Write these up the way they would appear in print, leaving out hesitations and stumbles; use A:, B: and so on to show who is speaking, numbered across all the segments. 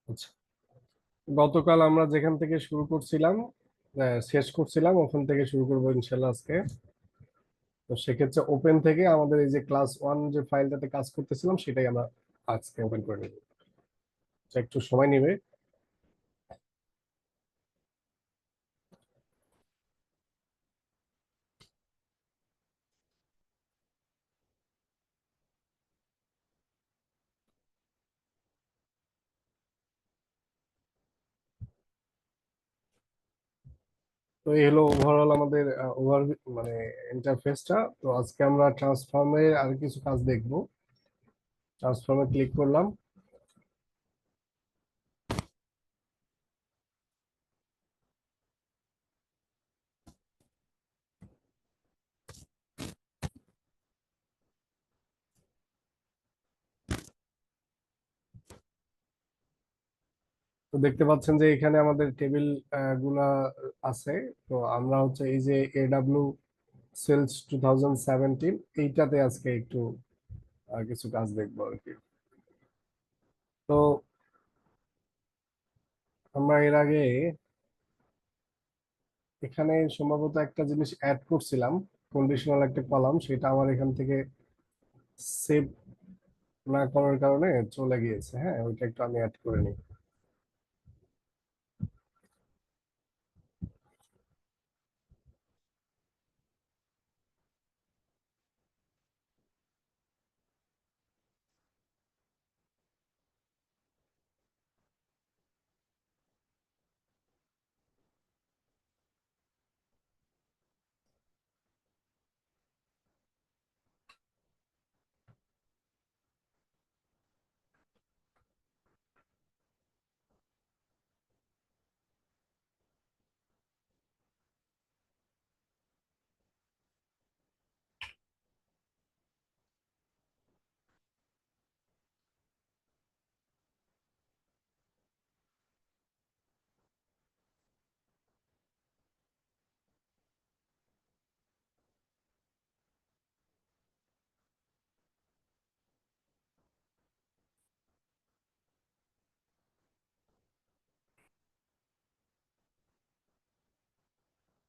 A: আচ্ছা, গতকাল আমরা যেখান থেকে শুরু করছিলাম, শেষ করছিলাম ওখান থেকে শুরু করবো ইনশাল্লাহ আজকে। তো সেক্ষেত্রে ওপেন থেকে আমাদের এই যে ক্লাস ওয়ান যে ফাইলটাতে কাজ করতেছিলাম সেটাই আমরা আজকে ওপেন করে নেব। তো একটু সময় নেবে। তো এই হলো ওভারঅল আমাদের মানে ইন্টারফেসটা। তো আজকে আমরা ট্রান্সফর্মের আর কিছু কাজ দেখবো। ট্রান্সফর্মে ক্লিক করলাম। তো দেখতে পাচ্ছেন যে এখানে আমাদের টেবিল গুলা আছে। তো আমরা হচ্ছে এই যে এডাব্লিউ সেলস 2017 এইটাতে আজকে একটু কিছু কাজ দেখবো আর কি। তো আমরা এর আগে এখানে সম্ভবত একটা জিনিস অ্যাড করছিলাম, কন্ডিশনাল একটা কলাম, সেটা আমার এখান থেকে সেভ না করার কারণে চলে গিয়েছে। হ্যাঁ, ওইটা একটু আমি অ্যাড করে নিই।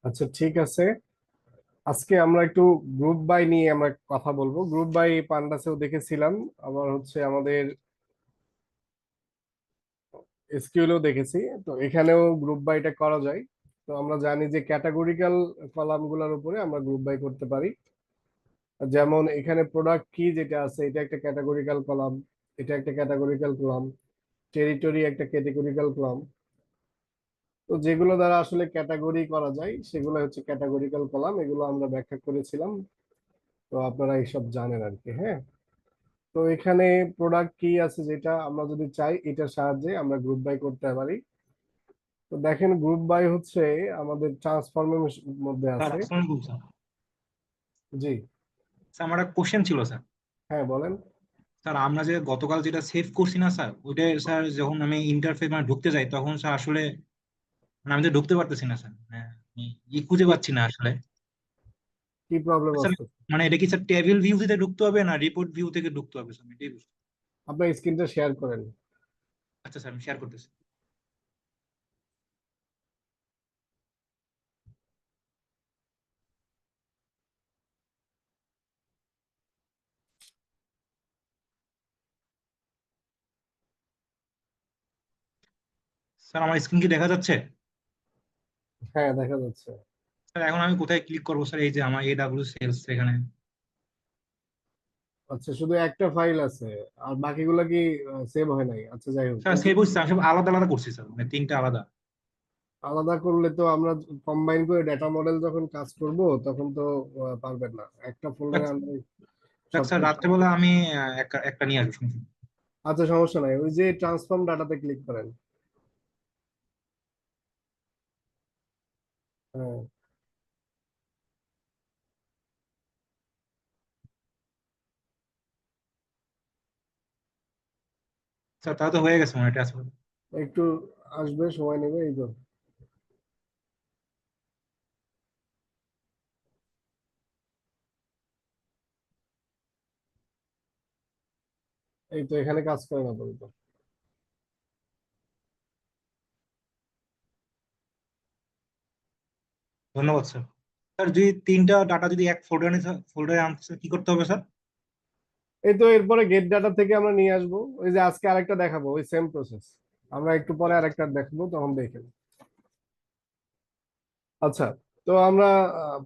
A: আচ্ছা, ঠিক আছে। আজকে আমরা একটু গ্রুপ বাই নিয়ে আমরা কথা বলবো। গ্রুপ বাই পান্ডাসেও দেখেছিলাম, আবার হচ্ছে আমাদের এসকিউএলও দেখেছি। তো এখানেও গ্রুপ বাইটা করা যায়। তো আমরা জানি যে ক্যাটাগরিক্যাল কলাম গুলোর উপরে আমরা গ্রুপ বাই করতে পারি। যেমন এখানে প্রোডাক্ট কি যেটা আছে, এটা একটা ক্যাটাগরিক্যাল কলাম, এটা একটা ক্যাটাগরিক্যাল কলাম, টেরিটরি একটা ক্যাটাগরিক্যাল কলাম। তো যেগুলো দ্বারা আসলে ক্যাটাগরি করা যায় সেগুলো হচ্ছে ক্যাটাগরিক্যাল কলাম, এগুলো আমরা ব্যাখ্যা করেছিলাম। তো আপনারা এইসব জানেন আর কি। হ্যাঁ, তো এখানে প্রোডাক্ট কি আছে যেটা আমরা যদি চাই এটার সাহায্যে আমরা গ্রুপ বাই করতে পারি। তো দেখেন, গ্রুপ বাই হচ্ছে আমাদের ট্রান্সফরমের মধ্যে
B: স্যার
A: আছে।
B: আসসালামু আলাইকুম স্যার।
A: জি।
B: স্যার আমার একটা কোশ্চেন ছিল স্যার।
A: হ্যাঁ, বলেন।
B: স্যার আমরা যে গতকাল যেটা সেভ করছি না স্যার, ওইটা স্যার যখন আমি ইন্টারফেস মানে ঢুকতে যাই তখন স্যার আসলে মানে আমি তো ঢুকতে পারতেছি না স্যার। হ্যাঁ, আমি খুঁজে
A: কি
B: পাচ্ছি না আসলে।
A: কি প্রবলেম
B: স্যার
A: আছে?
B: মানে এটা কি স্যার টেবিল ভিউ থেকে ঢুকতে হবে না রিপোর্ট ভিউ থেকে ঢুকতে হবে স্যার, আমি এটাই বুঝতে-
A: আপনার স্ক্রিনটা শেয়ার করেন।
B: আচ্ছা স্যার, আমি শেয়ার করতেছি। স্যার আমার স্ক্রিন কি দেখা যাচ্ছে?
A: হ্যাঁ, দেখা যাচ্ছে।
B: স্যার এখন আমি কোথায় ক্লিক করবো স্যার? এই যে আমার এডাব্লিউ সেলস এখানে।
A: আচ্ছা, শুধু একটা ফাইল আছে, আর বাকিগুলো কি সেভ হয় নাই? আচ্ছা, যাই হোক,
B: স্যার সেভ হচ্ছে, আমি সব আলাদা আলাদা করছি স্যার, মানে তিনটা আলাদা।
A: আলাদা করলে তো আমরা কম্বাইন করে ডেটা মডেল যখন কাজ করব তখন তো পারবেন না একটা ফোল্ডারে আনলে
B: দেখ স্যার
A: সবকিছু।
B: রাত্রেবেলা আমি একটা একটা নিয়ে আসবো শুনছি।
A: আচ্ছা, সমস্যা নাই, ওই যে ট্রান্সফর্ম ডাটাতে ক্লিক করেন। হ্যাঁ।
B: স্যার তাহলে তো হয়ে গেছে মনে হয় ট্রান্সফার।
A: একটু আসবে, সময় নেবে, এই তো। এই তো এখানে কাজ করে না বলতো।
B: ধন্যবাদ স্যার। স্যার যদি তিনটা ডাটা যদি এক ফোল্ডারে আনতে কি করতে হবে স্যার?
A: এই তো এরপরে গেট ডাটা থেকে আমরা নিয়ে আসবো, ওই যে আজকে আরেকটা দেখাবো, ওই সেম প্রসেস। আমরা একটু পরে আরেকটা দেখবো, তখন দেখে নিই। আচ্ছা, তো আমরা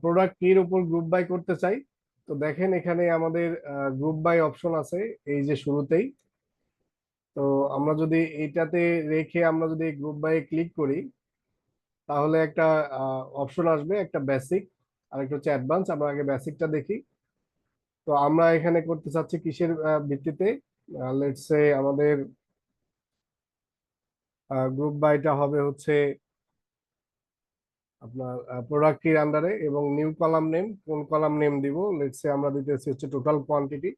A: প্রোডাক্ট কির উপর গ্রুপ বাই করতে চাই। তো দেখেন এখানে আমাদের গ্রুপ বাই অপশন আছে, এই যে শুরুতেই। তো আমরা যদি এইটাতে রেখে আমরা যদি গ্রুপ বাই ক্লিক করি, তাহলে একটা অপশন আসবে, একটা বেসিক আর একটা হচ্ছে অ্যাডভান্স। আমরা আগে বেসিকটা দেখি। তো আমরা এখানে করতে চাচ্ছি কিসের ভিত্তিতে? লেটস সে আমাদের গ্রুপ বাইটা হবে হচ্ছে আপনার প্রোডাক্ট কির আন্ডারে, এবং নিউ কলাম নেম, কোন কলাম নেম দিব? লেটস সে আমরা দিতেছি হচ্ছে টোটাল কোয়ান্টিটি।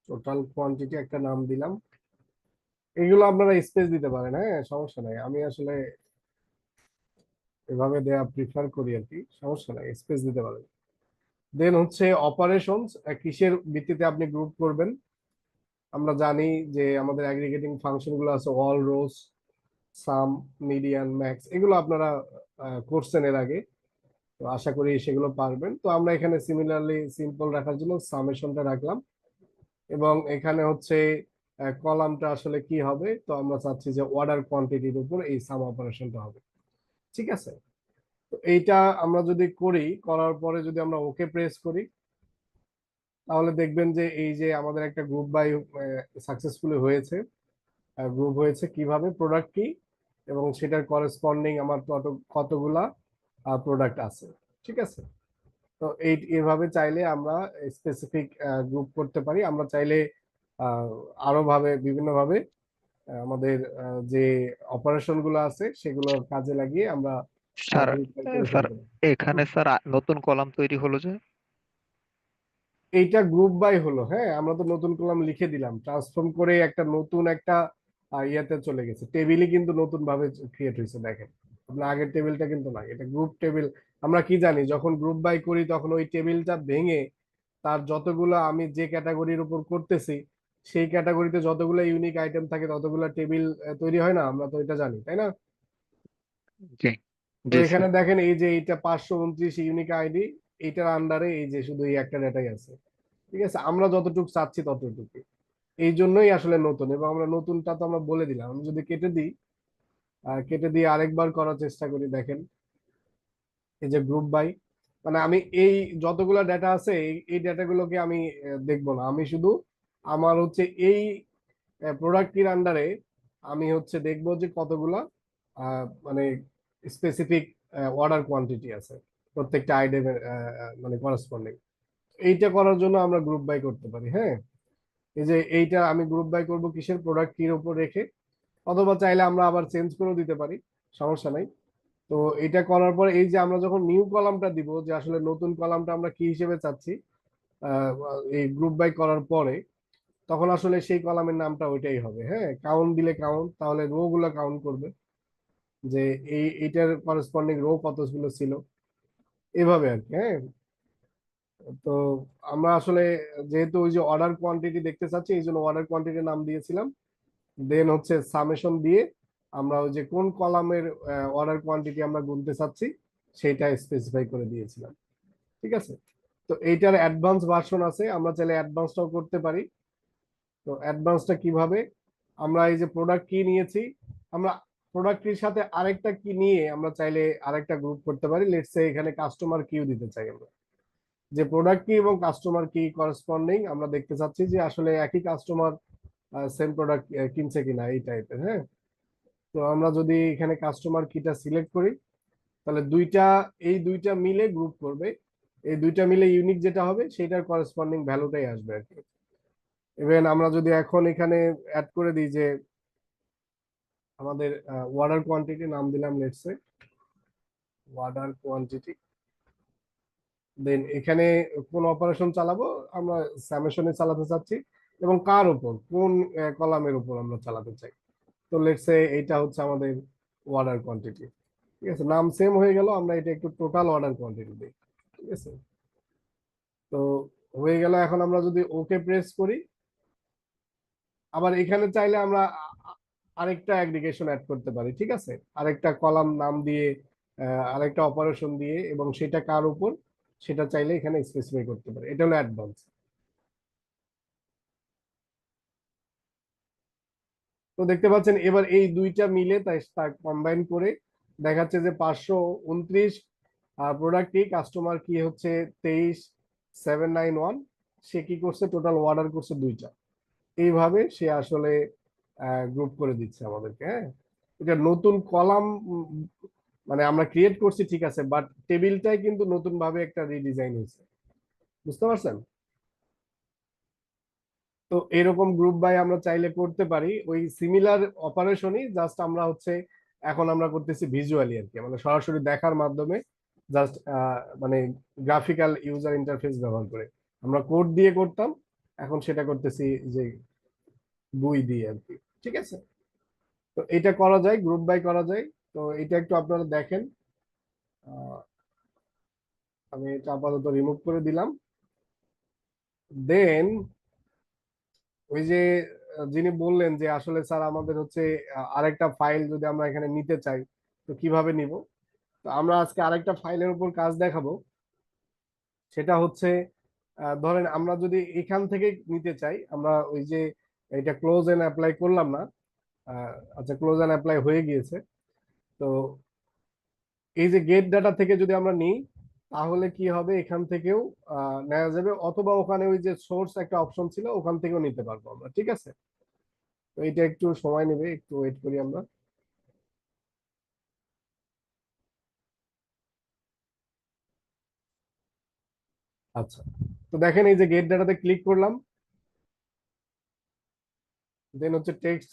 A: টোটাল কোয়ান্টিটি একটা নাম দিলাম। এগুলো আপনারা স্পেস দিতে পারেন, হ্যাঁ, সমস্যা নাই। আমি আসলে এভাবে দেয়া প্রিফার করি আর কি, সমস্যা নাই, স্পেস দিতে পারেন। দেন হচ্ছে অপারেশনস, কিসের ভিত্তিতে আপনি গ্রুপ করবেন? আমরা জানি যে আমাদের অ্যাগ্রিগেটিং ফাংশন গুলো আছে, অল, রোস, সাম, মিডিয়ান, ম্যাক্স, এগুলো আপনারা করছেন এর আগে। তো আশা করি সেগুলো পারবেন। তো আমরা এখানে সিমিলারলি সিম্পল রাখার জন্য সামেশনটা রাখলাম। এবং এখানে হচ্ছে কলামটা আসলে কি হবে? তো আমরা চাচ্ছি যে অর্ডার কোয়ান্টিটির উপর এই সাম অপারেশনটা হবে। ঠিক আছে, তো এইটা আমরা যদি করি, করার পরে যদি আমরা ওকে প্রেস করি, তাহলে দেখবেন যে এই যে আমাদের একটা গ্রুপ বাই সাকসেসফুলি হয়েছে। গ্রুপ হয়েছে কিভাবে? প্রোডাক্ট কি এবং সেটার করেসপন্ডিং আমার কতগুলা প্রোডাক্ট আছে। ঠিক আছে, তো এইভাবে চাইলে আমরা স্পেসিফিক গ্রুপ করতে পারি। আমরা চাইলে আহ, আরো ভাবে, বিভিন্ন ভাবে আমাদের যে অপারেশন গুলো আছে সেগুলো কাজে লাগিয়ে আমরা
C: স্যার
A: গ্রুপ করে
C: স্যার
A: ফেলতে পারি।
C: এখানে স্যার নতুন কলাম তৈরি হলো যে।
A: এইটা গ্রুপ বাই হলো, হ্যাঁ, আমরা তো নতুন কলাম লিখে দিলাম, ট্রান্সফর্ম করে একটা নতুন একটা ইয়াতে চলে গেছে, টেবিলই কিন্তু নতুন ভাবে ক্রিয়েট হয়েছে। দেখেন, আপনার আগের টেবিলটা কিন্তু না, এটা গ্রুপ টেবিল। আমরা কি জানি, যখন গ্রুপ বাই করি তখন ওই টেবিলটা ভেঙে তার যতগুলো আমি যে ক্যাটাগরির উপর করতেছি, সেই ক্যাটাগরিতে যতগুলো ইউনিক আইটেম থাকে ততগুলো টেবিল তৈরি হয় না? আমরা তো এটা জানি, তাই না?
C: জি
A: তো
C: জি
A: এখানে
C: স্যার।
A: দেখেন এই যে এইটা 529 ইউনিক আইডি, এইটার আন্ডারে এই যে শুধু এই একটা ডেটাই আছে। ঠিক আছে, আমরা যতটুকু চাচ্ছি ততটুকু। এই জন্যই আসলে নতুন, এবং আমরা নতুনটা তো আমরা বলে দিলাম। আমি যদি কেটে দিই, কেটে দিয়ে আরেকবার করার চেষ্টা করি, দেখেন এই যে গ্রুপ বাই, মানে আমি এই যতগুলা ডেটা আছে এই ডেটাগুলোকে আমি দেখবো না। আমি শুধু আমার হচ্ছে এই প্রোডাক্টের আন্ডারে আমি হচ্ছে দেখবো যে কতগুলা মানে স্পেসিফিক অর্ডার কোয়ান্টিটি আছে প্রত্যেকটা আইটেমের, মানে করেসপন্ডিং। এইটা করার জন্য আমরা গ্রুপ বাই করতে পারি, হ্যাঁ। এই যে এইটা আমি গ্রুপ বাই করব কিসের? প্রোডাক্ট কির উপর রেখে। অথবা চাইলে আমরা আবার চেঞ্জ করেও দিতে পারি, সমস্যা নাই। তো এটা করার পর এই যে আমরা যখন নিউ কলামটা দিব, যে আসলে নতুন কলামটা আমরা কি হিসেবে চাচ্ছি, আহ, এই গ্রুপ বাই করার পরে, তখন আসলে সেই কলামের নামটা ওইটাই হবে, হ্যাঁ। কাউন্ট দিলে কাউন্ট, তাহলে রো গুলো কাউন্ট করবে যে এইটার করেসপন্ডিং রো কতগুলো ছিল, এভাবে আর কি, হ্যাঁ। তো আমরা আসলে যেহেতু ওই যে অর্ডার কোয়ান্টিটি দেখতে চাচ্ছি, এই জন্য অর্ডার কোয়ান্টিটির নাম দিয়েছিলাম। দেন হচ্ছে সামেশন দিয়ে আমরা ওই যে কোন কলামের অর্ডার কোয়ান্টিটি আমরা গুনতে চাচ্ছি সেটা স্পেসিফাই করে দিয়েছিলাম। ঠিক আছে, তো এইটার অ্যাডভান্স ভার্সন আছে, আমরা চাইলে অ্যাডভান্সটাও করতে পারি। তো অ্যাডভান্সটা কিভাবে? আমরা এই যে প্রোডাক্ট কি নিয়েছি, আমরা প্রোডাক্টের সাথে আরেকটা কি নিয়ে আমরা চাইলে আরেকটা গ্রুপ করতে পারি। লেটস সে এখানে কাস্টমার কিউ দিতে চাই আমরা, যে প্রোডাক্ট কি এবং কাস্টমার কি করেসপন্ডিং আমরা দেখতে চাচ্ছি যে আসলে একই কাস্টমার সেম প্রোডাক্ট কিনছে কিনা, এই টাইপের, হ্যাঁ। তো আমরা যদি এখানে কাস্টমার কিটা সিলেক্ট করি, তাহলে এই দুইটা মিলে গ্রুপ করবে। এই দুইটা মিলে ইউনিক যেটা হবে সেটার করেসপন্ডিং ভ্যালুটাই আসবে আর কি। ইভেন আমরা যদি এখন এখানে অ্যাড করে দিই যে আমাদের ওয়াটার কোয়ান্টিটি নাম দিলাম, লেটস সে ওয়াটার কোয়ান্টিটি। দেন এখানে কোন অপারেশন চালাবো? আমরা সামেশনে চালাতে চাচ্ছি, এবং কার উপর, কোন কলামের উপর আমরা চালাতে চাই। তো লেটস সে এইটা হচ্ছে আমাদের ওয়াটার কোয়ান্টিটি। ঠিক আছে, নাম সেম হয়ে গেল, আমরা এটা একটু টোটাল অর্ডার কোয়ান্টিটি দিই। ঠিক আছে, তো হয়ে গেল। এখন আমরা যদি ওকে প্রেস করি, আবার এখানে চাইলে আমরা আরেকটা অ্যাগ্রিগেশন অ্যাড করতে পারি, ঠিক আছে, আরেকটা কলাম নাম দিয়ে আরেকটা অপারেশন দিয়ে, এবং সেটা কার উপর সেটা চাইলে এখানে স্পেসিফাই করতে পারি। এটা হলো অ্যাডভান্স। তো দেখতে পাচ্ছেন এবার এই দুইটা মিলে তাই কম্বাইন করে দেখাচ্ছে যে 529 প্রোডাক্টই কাস্টমার কি হচ্ছে 23791, সে কি করছে টোটাল অর্ডার করছে দুইটা। এইভাবে সে আসলে গ্রুপ করে দিচ্ছে আমাদেরকে। হ্যাঁ, এটা নতুন কলাম মানে আমরা ক্রিয়েট করছি ঠিক আছে, বাট টেবিলটাই কিন্তু নতুন ভাবে একটা রিডিজাইন হয়েছে, বুঝতে পারছেন? তো এরকম গ্রুপ বাই আমরা চাইলে করতে পারি, ওই সিমিলার অপারেশনই, জাস্ট আমরা হচ্ছে এখন আমরা করতেছি ভিজুয়ালি আর কি, মানে সরাসরি দেখার মাধ্যমে, জাস্ট মানে গ্রাফিক্যাল ইউজার ইন্টারফেস ব্যবহার করে। আমরা কোড দিয়ে করতাম, এখন সেটা করতেছি যে বই দিয়ে আর কি, ঠিক আছে। তো এটা করা যায়, গ্রুপ বাই করা যায়। তো এটা একটু আপনারা দেখেন। আহ, আমি এটা আপাতত রিমুভ করে দিলাম। দেন ওই যে যিনি বললেন যে আসলে স্যার আমাদের হচ্ছে আরেকটা ফাইল যদি আমরা এখানে নিতে চাই তো কিভাবে নিব, তো আমরা আজকে আরেকটা ফাইলের উপর কাজ দেখাবো। সেটা হচ্ছে ধরেন আমরা যদি এখান থেকে নিতে চাই, আমরা ওই যে এটা ক্লোজ এন্ড অ্যাপ্লাই করলাম না, আচ্ছা ক্লোজ এন্ড অ্যাপ্লাই হয়ে গিয়েছে। তো এই যে গেট ডাটা থেকে যদি আমরা নিই তাহলে কি হবে, এখান থেকেও নেওয়া যাবে, অথবা ওখানে ওই যে সোর্স একটা অপশন ছিল ওখান থেকেও নিতে পারবো আমরা, ঠিক আছে। তো এটা একটু সময় নেবে, একটু ওয়েট করি আমরা। আচ্ছা, তো দেখেন এই যে গেট ডাটাতে ক্লিক করলাম, দেন হচ্ছে টেক্সট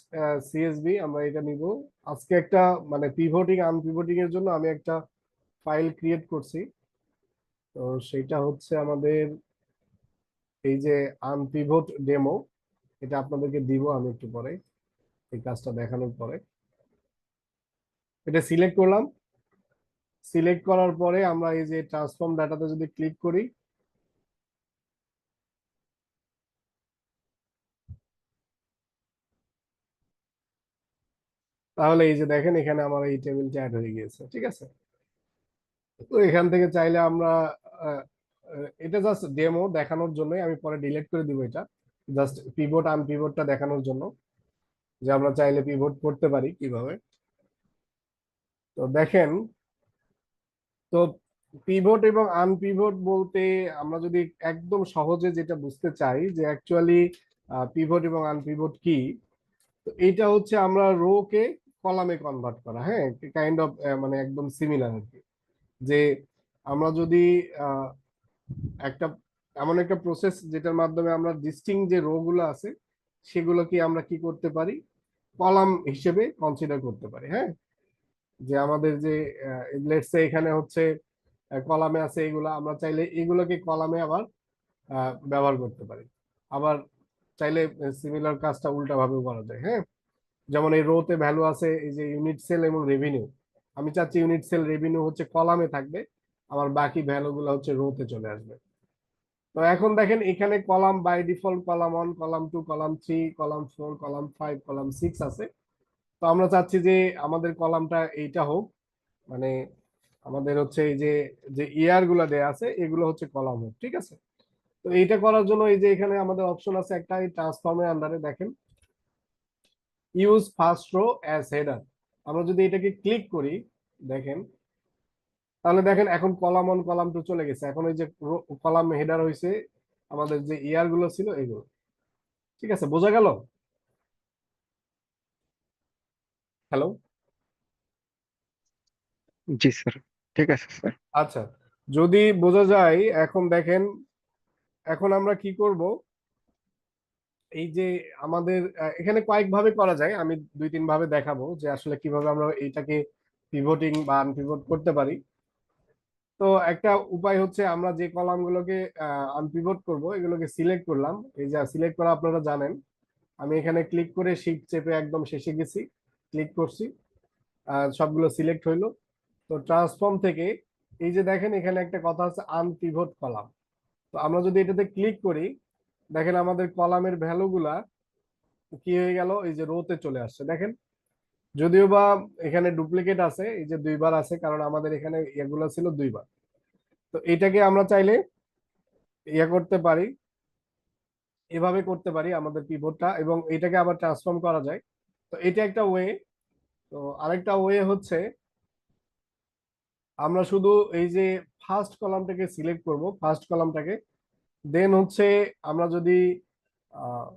A: সিএসভি আমরা এটা নিব। আজকে একটা মানে পিভটিং আনপিভটিং এর জন্য আমি একটা ফাইল ক্রিয়েট করছি। তো সেটা হচ্ছে আমাদের এই যে আনপিভট ডেমো, এটা আপনাদেরকে দিব আমি একটু পরে, এই কাজটা দেখানোর পরে। এটা সিলেক্ট করলাম, সিলেক্ট করার পরে আমরা এই যে ট্রান্সফর্ম ডাটাতে যদি ক্লিক করি, তাহলে এই যে দেখেন এখানে আমার এই টেবিলটা অ্যাড হয়ে গিয়েছে, ঠিক আছে। তো এখান থেকে চাইলে আমরা আহ, এটা জাস্ট ডেমো দেখানোর জন্য, আমি পরে ডিলিট করে দিব এটা, জাস্ট পিভট আনপিভটটা দেখানোর জন্য যে আমরা চাইলে পিভট করতে পারি কিভাবে। তো দেখেন, তো পিভট এবং আনপিভট বলতে আমরা যদি একদম সহজে যেটা বুঝতে চাই যে অ্যাকচুয়ালি পিভট এবং আনপিভট কি, তো এইটা হচ্ছে আমরা রো কে কলামে কনভার্ট করা। হ্যাঁ, কাইন্ড অফ মানে একদম সিমিলার আর কি। যে আমরা যদি আহ, একটা এমন একটা প্রসেস যেটার মাধ্যমে আমরা ডিস্টিং যে রো গুলো আছে সেগুলোকে আমরা কি করতে পারি, কলাম হিসেবে কনসিডার করতে পারি। হ্যাঁ, যে আমাদের যে লেটস সে এখানে হচ্ছে কলামে আছে এগুলা, আমরা চাইলে এগুলোকে কলামে আবার ব্যবহার করতে পারি। আবার চাইলে সিমিলার কাজটা উল্টা ভাবেও করা যায়। হ্যাঁ, যেমন এই রোতে ভ্যালু আছে এই যে ইউনিট সেল এবং রেভিনিউ, আমি চাচ্ছি ইউনিট সেল রেভিনিউ হচ্ছে কলামে থাকবে, আমার বাকি ভ্যালু গুলো হচ্ছে রোতে চলে আসবে। তো এখন দেখেন এখানে column by default column 1, column 2, column 3, column 4, column 5, column 6 আছে। তো আমরা চাচ্ছি যে আমাদের কলামটা এইটা হোক, মানে আমাদের হচ্ছে এই যে যে ইয়ার গুলা দেয়া আছে এগুলো হচ্ছে কলাম হোক, ঠিক আছে। তো এইটা করার জন্য এই যে এখানে আমাদের অপশন আছে একটা, এই ট্রান্সফর্মের আন্ডারে দেখেন use first row as header, আমরা যদি এটাকে ক্লিক করি দেখেন, তাহলে দেখেন এখন কলাম 1 কলাম 2 চলে গেছে, এখন ওই যে কলাম হেডার হয়েছে আমাদের যে ইয়ার গুলো ছিল এগুলো, ঠিক আছে, বোঝা গেল? হ্যালো?
C: জি স্যার, ঠিক আছে স্যার।
A: আচ্ছা, যদি বোঝা যায় এখন দেখেন, এখন আমরা কি করব, এই যে আমাদের এখানে কয়েক ভাবে করা যায়, আমি 2-3 ভাবে দেখাবো যে আসলে কিভাবে আমরা এইটাকে পিভটিং বা আনপিভট করতে পারি। তো একটা উপায় হচ্ছে আমরা যে কলামগুলোকে আনপিভট করব এগুলোকে সিলেক্ট করলাম, এই যে সিলেক্ট করা আপনারা জানেন, আমি এখানে ক্লিক করে শিফট চেপে একদম শেষে গেছি, ক্লিক করছি, সবগুলো সিলেক্ট হইলো। তো ট্রান্সফর্ম থেকে এই যে দেখেন এখানে একটা কথা আছে আনপিভট কলাম, তো আমরা যদি এটাতে ক্লিক করি দেখেন আমাদের কলামের ভ্যালু গুলা কি হয়ে গেল, এই যে রোতে চলে আসছে দেখেন। যদিও বা এখানে ডুপ্লিকেট আছে, এই যে দুইবার আছে, কারণ আমাদের এখানে এগুলো ছিল দুইবার। তো এটাকে আমরা চাইলে করতে পারি, এভাবে করতে পারি আমাদের পিভটটা, এবং এটাকে আবার ট্রান্সফর্ম করা যায়। তো এটা একটা ওয়ে। তো আরেকটা ওয়ে হচ্ছে আমরা শুধু এই যে ফার্স্ট কলামটাকে সিলেক্ট করব, ফার্স্ট কলামটাকে, দেন হচ্ছে আমরা যদি আহ,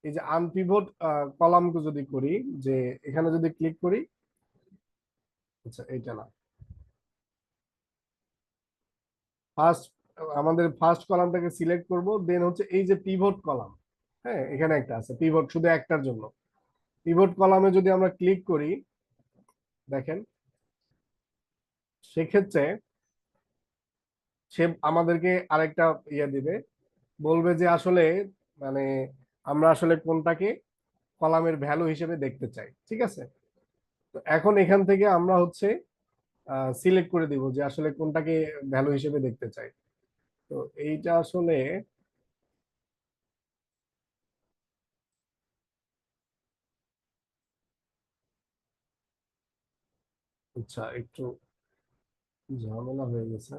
A: এই যে আনপিভট কলামকে যদি করি, যে এখানে যদি ক্লিক করি, আচ্ছা এইটা না, ফার্স্ট, আমাদের ফার্স্ট কলামটাকে সিলেক্ট করব, দেন হচ্ছে এই যে পিভট কলাম, হ্যাঁ এখানে একটা আছে পিভট শুধু একটার জন্য, পিভট কলামে যদি আমরা ক্লিক করি, দেখেন সেক্ষেত্রে সে আমাদেরকে আরেকটা দিবে, বলবে যে আসলে মানে আমরা আসলে কোনটাকে কলামের ভ্যালু হিসেবে দেখতে চাই, ঠিক আছে। তো এখন এখান থেকে আমরা হচ্ছে সিলেক্ট করে দিব যে আসলে কোনটাকে ভ্যালু হিসেবে দেখতে চাই। তো এইটা আসলে আচ্ছা একটু ঝামেলা হয়ে গেছে।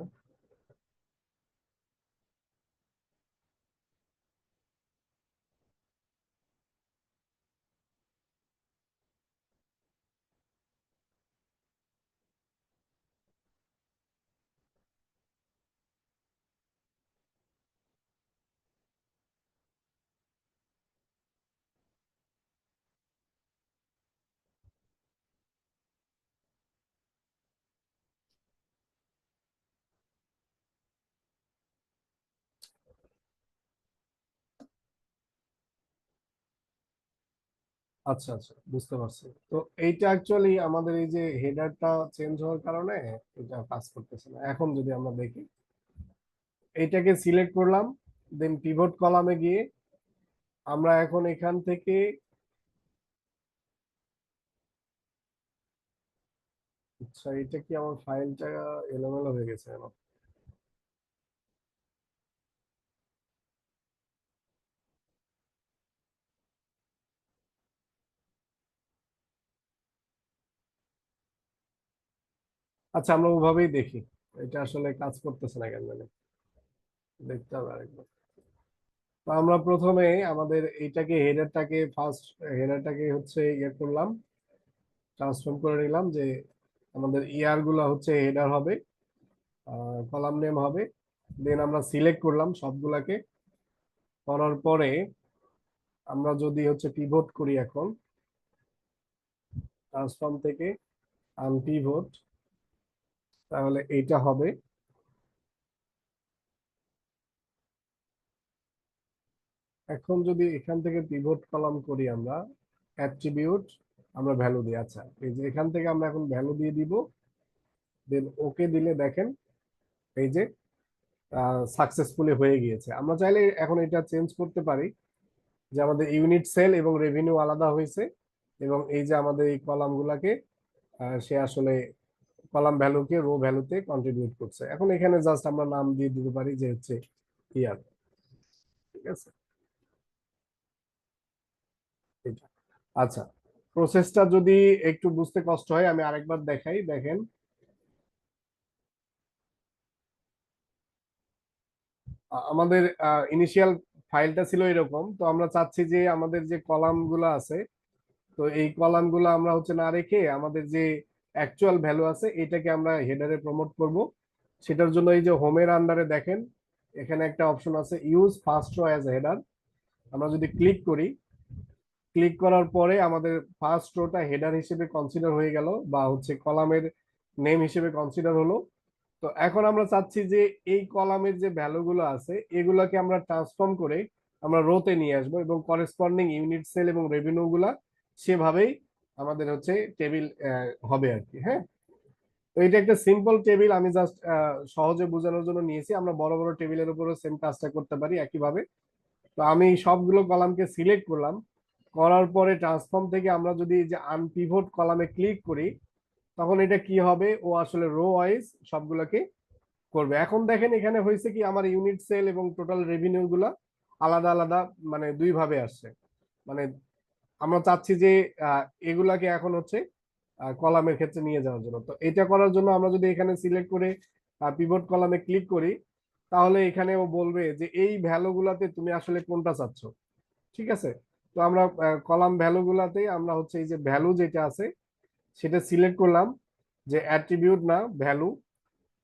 A: আচ্ছা আচ্ছা, বুঝতে পারছি। তো এইটা অ্যাকচুয়ালি আমাদের এই যে হেডারটা চেঞ্জ হওয়ার কারণে এটা কাজ করতেছে না। এখন যদি আমরা দেখি, এইটাকে সিলেক্ট করলাম, দেন পিভট কলামে গিয়ে আমরা এখন এখান থেকে, আচ্ছা এটা কি আমার ফাইলটা এলোমেলো হয়ে গেছে কেন? আচ্ছা আমরা ওভাবেই দেখি, এটা আসলে কাজ করতেছে না কেন জানি, দেখতে হবে আরেকবার। তো আমরা প্রথমে আমাদের এইটাকে হেডারটাকে ফার্স্ট, হেডারটাকে হচ্ছে করলাম, ট্রান্সফর্ম করে নিলাম, যে আমাদের ইয়ার গুলা হচ্ছে হেডার হবে, কলাম নেম হবে। দেন আমরা সিলেক্ট করলাম সবগুলাকে, করার পরে আমরা যদি হচ্ছে পিভট করি এখন, ট্রান্সফর্ম থেকে আনপিভট, তাহলে এইটা হবে। এখন যদি এখান থেকে পিভট কলাম করি আমরা, অ্যাট্রিবিউট, আমরা ভ্যালু দিই, আচ্ছা এই যে এখান থেকে আমরা এখন ভ্যালু দিয়ে দিব, দেন ওকে দিলে দেখেন এই যে সাকসেসফুলি হয়ে গিয়েছে। আমরা চাইলে এখন এটা চেঞ্জ করতে পারি, যে আমাদের ইউনিট সেল এবং রেভিনিউ আলাদা হয়েছে, এবং এই যে আমাদের এই কলাম গুলাকে সে আসলে কলাম ভ্যালুকে রো ভ্যালুতে কন্ট্রিবিউট করছে। এখন এখানে জাস্ট আমরা নাম দিয়ে দিতে পারি যে হচ্ছে ইয়ার, ঠিক আছে এটা। আচ্ছা, প্রসেসটা যদি একটু বুঝতে কষ্ট হয় আমি আরেকবার দেখাই, দেখেন আমাদের ইনিশিয়াল ফাইলটা ছিল এরকম। তো আমরা চাচ্ছি যে আমাদের যে কলাম গুলো আছে, তো এই কলাম গুলো আমরা হচ্ছে না রেখে আমাদের যে অ্যাকচুয়াল ভ্যালু আছে এটাকে আমরা হেডারে প্রমোট করব। সেটার জন্য এই যে হোমের আন্ডারে দেখেন এখানে একটা অপশন আছে use first row as header. আমরা যদি ক্লিক করি, ক্লিক করার পরে আমাদের ফার্স্ট রোটা হেডার হিসেবে কনসিডার হয়ে গেল, বা হচ্ছে কলামের নেম হিসেবে কনসিডার হলো। তো এখন আমরা চাচ্ছি যে এই কলামের যে ভ্যালুগুলো আছে এগুলোকে আমরা ট্রান্সফর্ম করে আমরা রোতে নিয়ে আসবো, এবং করেসপন্ডিং ইউনিট সেল এবং রেভিনিউ গুলা সেভাবেই আমাদের হচ্ছে টেবিল হবে আর কি। হ্যাঁ, তো এটা একটা সিম্পল টেবিল, আমি জাস্ট সহজে বোঝানোর জন্য নিয়েছি। আমরা বড় বড় টেবিলের উপরও সেম কাজটা করতে পারি একইভাবে। তো আমি সবগুলো কলামকে সিলেক্ট করলাম, করার পরে ট্রান্সফর্ম থেকে আমরা যদি যে আনপিভট কলামে ক্লিক করি, তখন এটা কি হবে, ও আসলে রো ওয়াইজ সবগুলোকে করবে। এখন দেখেন এখানে হয়েছে কি, আমার ইউনিট সেল এবং টোটাল রেভিনিউ গুলা আলাদা আলাদা, মানে দুই ভাবে আসছে। মানে আমরা চাচ্ছি যে এগুলাকে এখন হচ্ছে কলামের ক্ষেত্রে নিয়ে যাওয়ার জন্য। তো এটা করার জন্য আমরা যদি এখানে সিলেক্ট করে পিভট কলামে ক্লিক করি, তাহলে এখানে ও বলবে যে এই ভ্যালু গুলাতে তুমি আসলে কোনটা চাচ্ছ। ঠিক আছে, তো আমরা কলাম ভ্যালু গুলাতে আমরা হচ্ছে এই যে ভ্যালু যেটা আছে সেটা সিলেক্ট করলাম, যে অ্যাট্রিবিউট না ভ্যালু।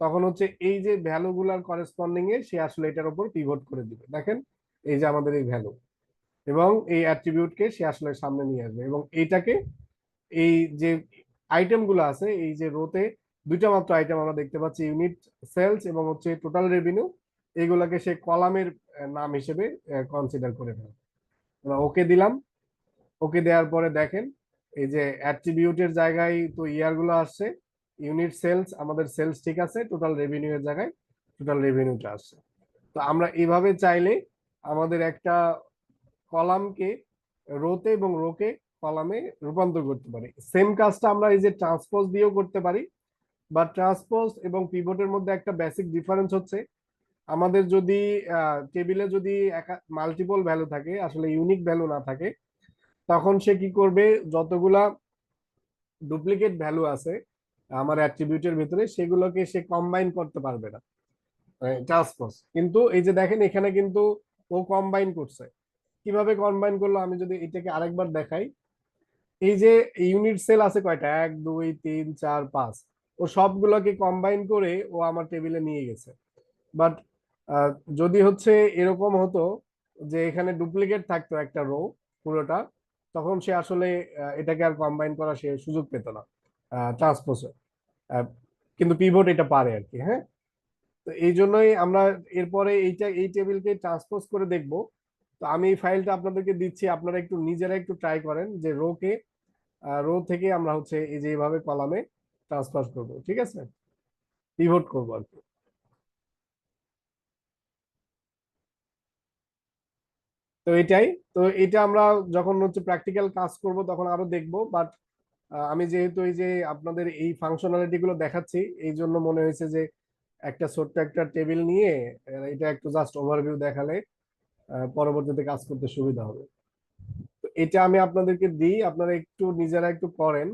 A: তখন হচ্ছে এই যে ভ্যালু গুলার করেসপন্ডিং এ সে আসলে এটার উপর পিভট করে দিবে। দেখেন এই যে আমাদের এই ভ্যালু এবং এই অ্যাট্রিবিউটকে সে আসলে সামনে নিয়ে আসবে, এবং এইটাকে এই যে আইটেম গুলো আছে এই যে রোতে দুইটা মাত্র আইটেম আমরা দেখতে পাচ্ছি, ইউনিট সেলস এবং হচ্ছে টোটাল রেভিনিউ, এইগুলাকে সে কলামের নাম হিসেবে কনসিডার করে ফেলে। ওকে দিলাম। ওকে দেওয়ার পরে দেখেন এই যে অ্যাট্রিবিউটের জায়গায় তো ইয়ার গুলো আসছে, ইউনিট সেলস আমাদের সেলস ঠিক আছে, টোটাল রেভিনিউ এর জায়গায় টোটাল রেভিনিউটা আসছে। তো আমরা এইভাবে চাইলে আমাদের একটা কলামকে রোতে এবং রোকে কলামে রূপান্তর করতে পারি। সেম কাজটা আমরা এই যে ট্রান্সপোজ দিয়েও করতে পারি, বা ট্রান্সপোজ এবং পিভটের মধ্যে একটা বেসিক ডিফারেন্স হচ্ছে, আমাদের যদি টেবিলে যদি মাল্টিপল ভ্যালু থাকে, আসলে ইউনিক ভ্যালু না থাকে, তখন সে কি করবে, যতগুলা ডুপ্লিকেট ভ্যালু আছে আমার অ্যাট্রিবিউটের ভিতরে সেগুলোকে সে কম্বাইন করতে পারবে না ট্রান্সপোজ। কিন্তু এই যে দেখেন এখানে কিন্তু ও কম্বাইন করছে। কিভাবে কম্বাইন করলো আমি যদি এটাকে আরেকবার দেখাই, এই যে ইউনিট সেল আছে কয়টা, 1 2 3 4 5, ও সবগুলোকে কম্বাইন করে ও আমার টেবিলে নিয়ে গেছে। বাট যদি হচ্ছে এরকম হতো যে এখানে ডুপ্লিকেট থাকতো একটা রো পুরোটা, তখন সে আসলে এটাকে আর কম্বাইন করা সে সুযোগ পেত না ট্রান্সপোজে। কিন্তু পিভট এটা পারে আর কি। হ্যাঁ, তো এই জন্যই আমরা এরপরে এইটা এই টেবিলকে ট্রান্সপোজ করে দেখব। তো আমি এই ফাইলটা আপনাদেরকে দিচ্ছি, আপনারা একটু নিজেরা একটু ট্রাই করেন যে রো থেকে আমরা হচ্ছে এই যে এইভাবে কলামে ট্রান্সফার করব। ঠিক আছে, পিভট করবো আর কি। তো এটাই, তো এটা আমরা যখন হচ্ছে প্র্যাকটিক্যাল কাজ করব তখন আরো দেখবো। বাট আমি যেহেতু এই যে আপনাদের এই ফাংশনালিটি গুলো দেখাচ্ছি, এই জন্য মনে হয়েছে যে একটা ছোট্ট একটা টেবিল নিয়ে এটা একটু জাস্ট ওভারভিউ দেখালে পরবর্তীতে কাজ করতে সুবিধা হবে। তো এটা আমি আপনাদেরকে দিই, আপনারা একটু নিজেরা একটু করেন।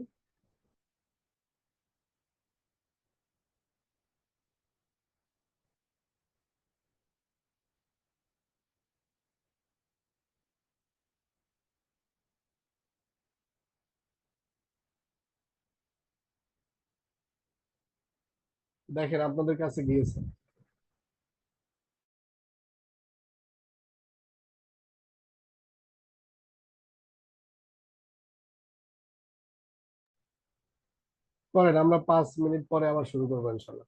A: দেখেন আপনাদের কাছে গিয়েছে। করেন, আমরা 5 মিনিট পরে আবার শুরু করবো ইনশাল্লাহ।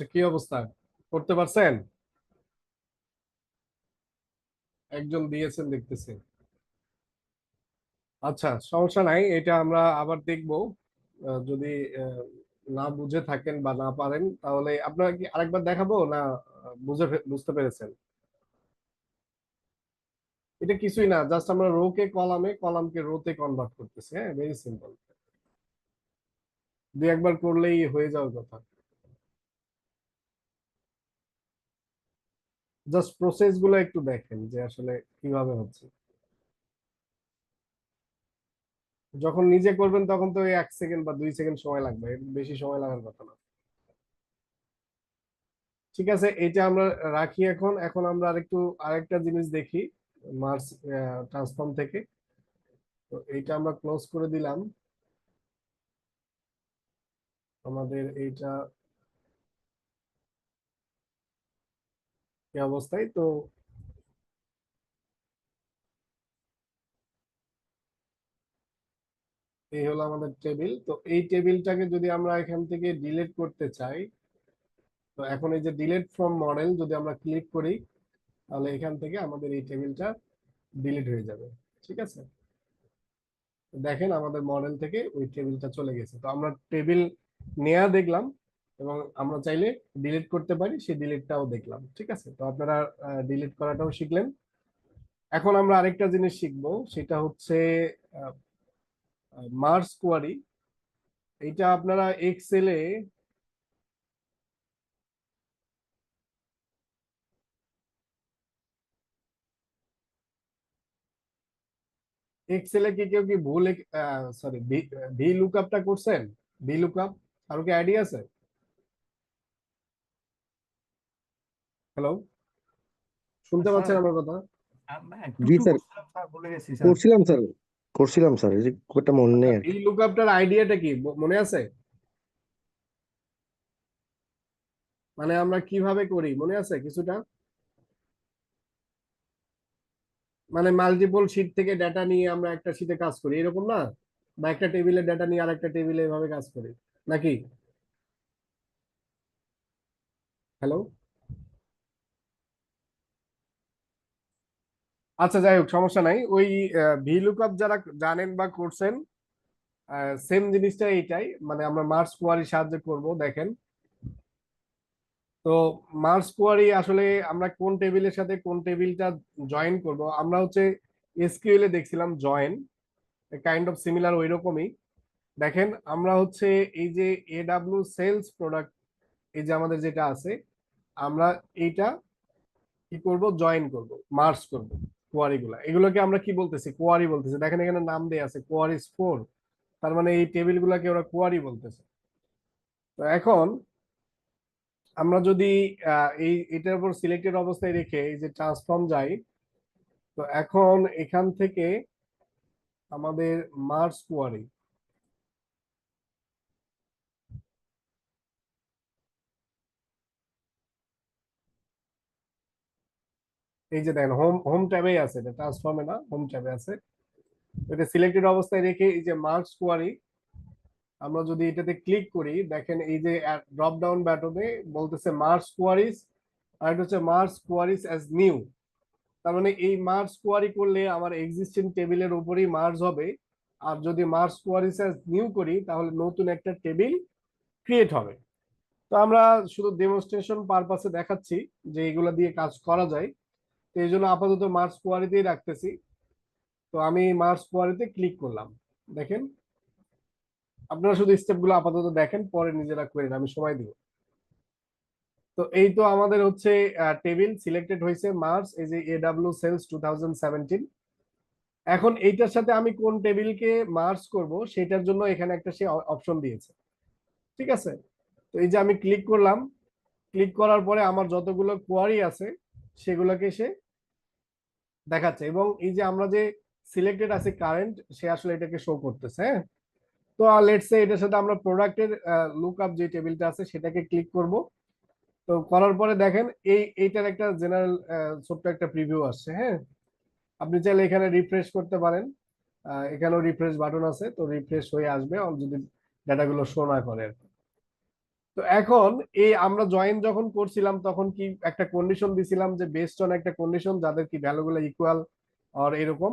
A: আচ্ছা, কি অবস্থা, করতে পারছেন? একজন দিয়েছেন দেখতেছি। আচ্ছা, সমস্যা নাই, এটা আমরা আবার দেখবো। যদি আহ, না বুঝে থাকেন বা না পারেন তাহলে আপনারা কি আরেকবার দেখাবো না? বুঝতে পেরেছেন? এটা কিছুই না, জাস্ট আমরা রো কে কলামে, কলামকে রোতে কনভার্ট করতেছি। হ্যাঁ, ভেরি সিম্পল। দুই একবার করলেই হয়ে যাওয়ার কথা। জাস্ট প্রসেস গুলো একটু দেখেন যে আসলে কিভাবে হচ্ছে। যখন নিজে করবেন তখন তো এই 1 সেকেন্ড বা 2 সেকেন্ড সময় লাগবে, এর বেশি সময় লাগার কথা না। ঠিক আছে, এটা আমরা রাখি। এখন এখন আমরা আরেকটা জিনিস দেখি মার্স ট্রান্সফর্ম থেকে। তো এইটা আমরা ক্লোজ করে দিলাম। আমাদের এইটা এই অবস্থায় তো। এই হলো আমাদের টেবিল। তো এই টেবিলটাকে যদি আমরা এখান থেকে ডিলিট করতে চাই, তো এখন এই যে ডিলিট ফ্রম মডেল যদি আমরা ক্লিক করি, তাহলে এখান থেকে আমাদের এই টেবিলটা ডিলিট হয়ে যাবে। ঠিক আছে, দেখেন আমাদের মডেল থেকে ওই টেবিলটা চলে গেছে। তো আমরা টেবিল নেয়া দেখলাম, এবং আমরা চাইলে ডিলিট করতে পারি, সেই ডিলিটটাও দেখলাম। ঠিক আছে, তো আপনারা ডিলিট করাটাও শিখলেন। এখন আমরা আরেকটা জিনিস শিখবো, সেটা হচ্ছে মার্জ কোয়ারি। এটা আপনারা এক্সেলে, কি কেউ কি ভুল, সরি, ভি লুকআপটা করছেন? ভি লুকআপ আর কি আইডিয়া আছে? হ্যালো, শুনতে
D: স্যার
A: পাচ্ছেন আমার কথা?
D: একটু
C: জি
D: একটু
C: স্যার,
D: করছিলাম স্যার, ভুলে গেছি স্যার।
C: করছিলাম স্যার, করছিলাম স্যার, এই যে খুব একটা মনে
A: আচ্ছা,
C: নেই আর
A: ভি
C: কি।
A: লুকআপটার আইডিয়াটা কি মনে আছে? মানে আমরা কিভাবে করি মনে আছে কিছুটা? মানে মাল্টিপল শিট থেকে ডেটা নিয়ে আমরা একটা শিটে কাজ করি, এরকম না? বা একটা টেবিলে ডেটা নিয়ে আরেকটা টেবিলে এভাবে কাজ করি নাকি? হ্যালো। আচ্ছা, যাই হোক, সমস্যা নাই। ওই ভি লুকআপ যারা জানেন বা করছেন, সেম জিনিসটা এইটাই, মানে আমরা মার্জ কোয়ারি সাহায্যে করব। দেখেন, তো মার্জ কোয়ারি আসলে আমরা কোন টেবিলের সাথে কোন টেবিলটা জয়েন করব, আমরা হচ্ছে এসকিউএল এ দেখছিলাম জয়েন, কাইন্ড অফ সিমিলার ওই রকমই। দেখেন, আমরা হচ্ছে এই যে এডাব্লিউ সেলস প্রোডাক্ট, এই যে আমাদের যেটা আছে, আমরা এইটা কি করব, জয়েন করব, মার্জ করব কোয়ারি গুলা। এগুলোকে আমরা কি বলতেছি, কোয়ারি বলতেছি। দেখেন এখানে নাম দেয়া আছে কোয়ারিজ 4, তার মানে এই টেবিল গুলাকে ওরা কোয়ারি বলতেছে। তো এখন আমরা যদি এটার উপর সিলেক্টেড অবস্থায় রেখে এই যে ট্রান্সফর্ম যাই, তো এখন এখান থেকে আমাদের মার্জ কোয়ারি, এই যে দেখেন হোম হোম ট্যাবে আছে, এটা ট্রান্সফর্মে না, হোম ট্যাবে আছে। এটা সিলেক্টেড অবস্থায় রেখে এই যে মার্জ কোয়ারি, আমরা যদি এটাতে ক্লিক করি, দেখেন এই যে ড্রপ ডাউন বাটনে বলতেছে মার্জ কোয়ারিজ, আর এটা হচ্ছে মার্জ কোয়ারিজ অ্যাজ নিউ। তার মানে এই মার্জ কোয়ারি করলে আমার এক্সিস্টিং টেবিলের উপরেই মার্জ হবে। আর যদি মার্জ কোয়ারিজ অ্যাজ নিউ করি, তাহলে নতুন একটা টেবিল ক্রিয়েট হবে। তো আমরা শুধু ডেমনস্ট্রেশন পারপাসে দেখাচ্ছি যে এগুলা দিয়ে কাজ করা যায়। তো এই জন্য আপাতত মার্জ কোয়ারিতেই রাখতেছি। তো আমি মার্জ কোয়ারিতে ক্লিক করলাম। দেখেন, আপনারা শুধু স্টেপগুলো আপাতত দেখেন, পরে নিজেরা করেন, আমি সময় দিব। তো এই তো আমাদের হচ্ছে টেবিল সিলেক্টেড হয়েছে মার্জ, এই যে এডাব্লিউ সেলস 2017। এখন এইটার সাথে আমি কোন টেবিলকে মার্জ করব সেটার জন্য এখানে একটা সে অপশন দিয়েছে। ঠিক আছে, তো এই যে আমি ক্লিক করলাম, ক্লিক করার পরে আমার যতগুলো কোয়ারি আছে সেগুলোকে সে দেখাচ্ছে, এবং এই যে আমরা যে সিলেক্টেড আছে কারেন্ট, সে আসলে এটাকে শো করতেছে। হ্যাঁ, তো লেটস সে এটার সাথে আমরা প্রোডাক্টের লুকআপ যে টেবিলটা আছে সেটাকে ক্লিক করব। তো করার পরে দেখেন এইটার একটা জেনারেল ছোট্ট একটা প্রিভিউ আসছে। হ্যাঁ, আপনি চাইলে এখানে রিফ্রেশ করতে পারেন। এখানেও রিফ্রেশ বাটন আছে, তো রিফ্রেশ হয়ে আসবে যদি ডাটাগুলো শো না করে আর কি। তো এখন এই আমরা জয়েন যখন করছিলাম তখন কি একটা কন্ডিশন দিছিলাম যে বেস্ট অন একটা কন্ডিশন যাদের কি ভ্যালুগুলো ইকুয়াল আর এরকম।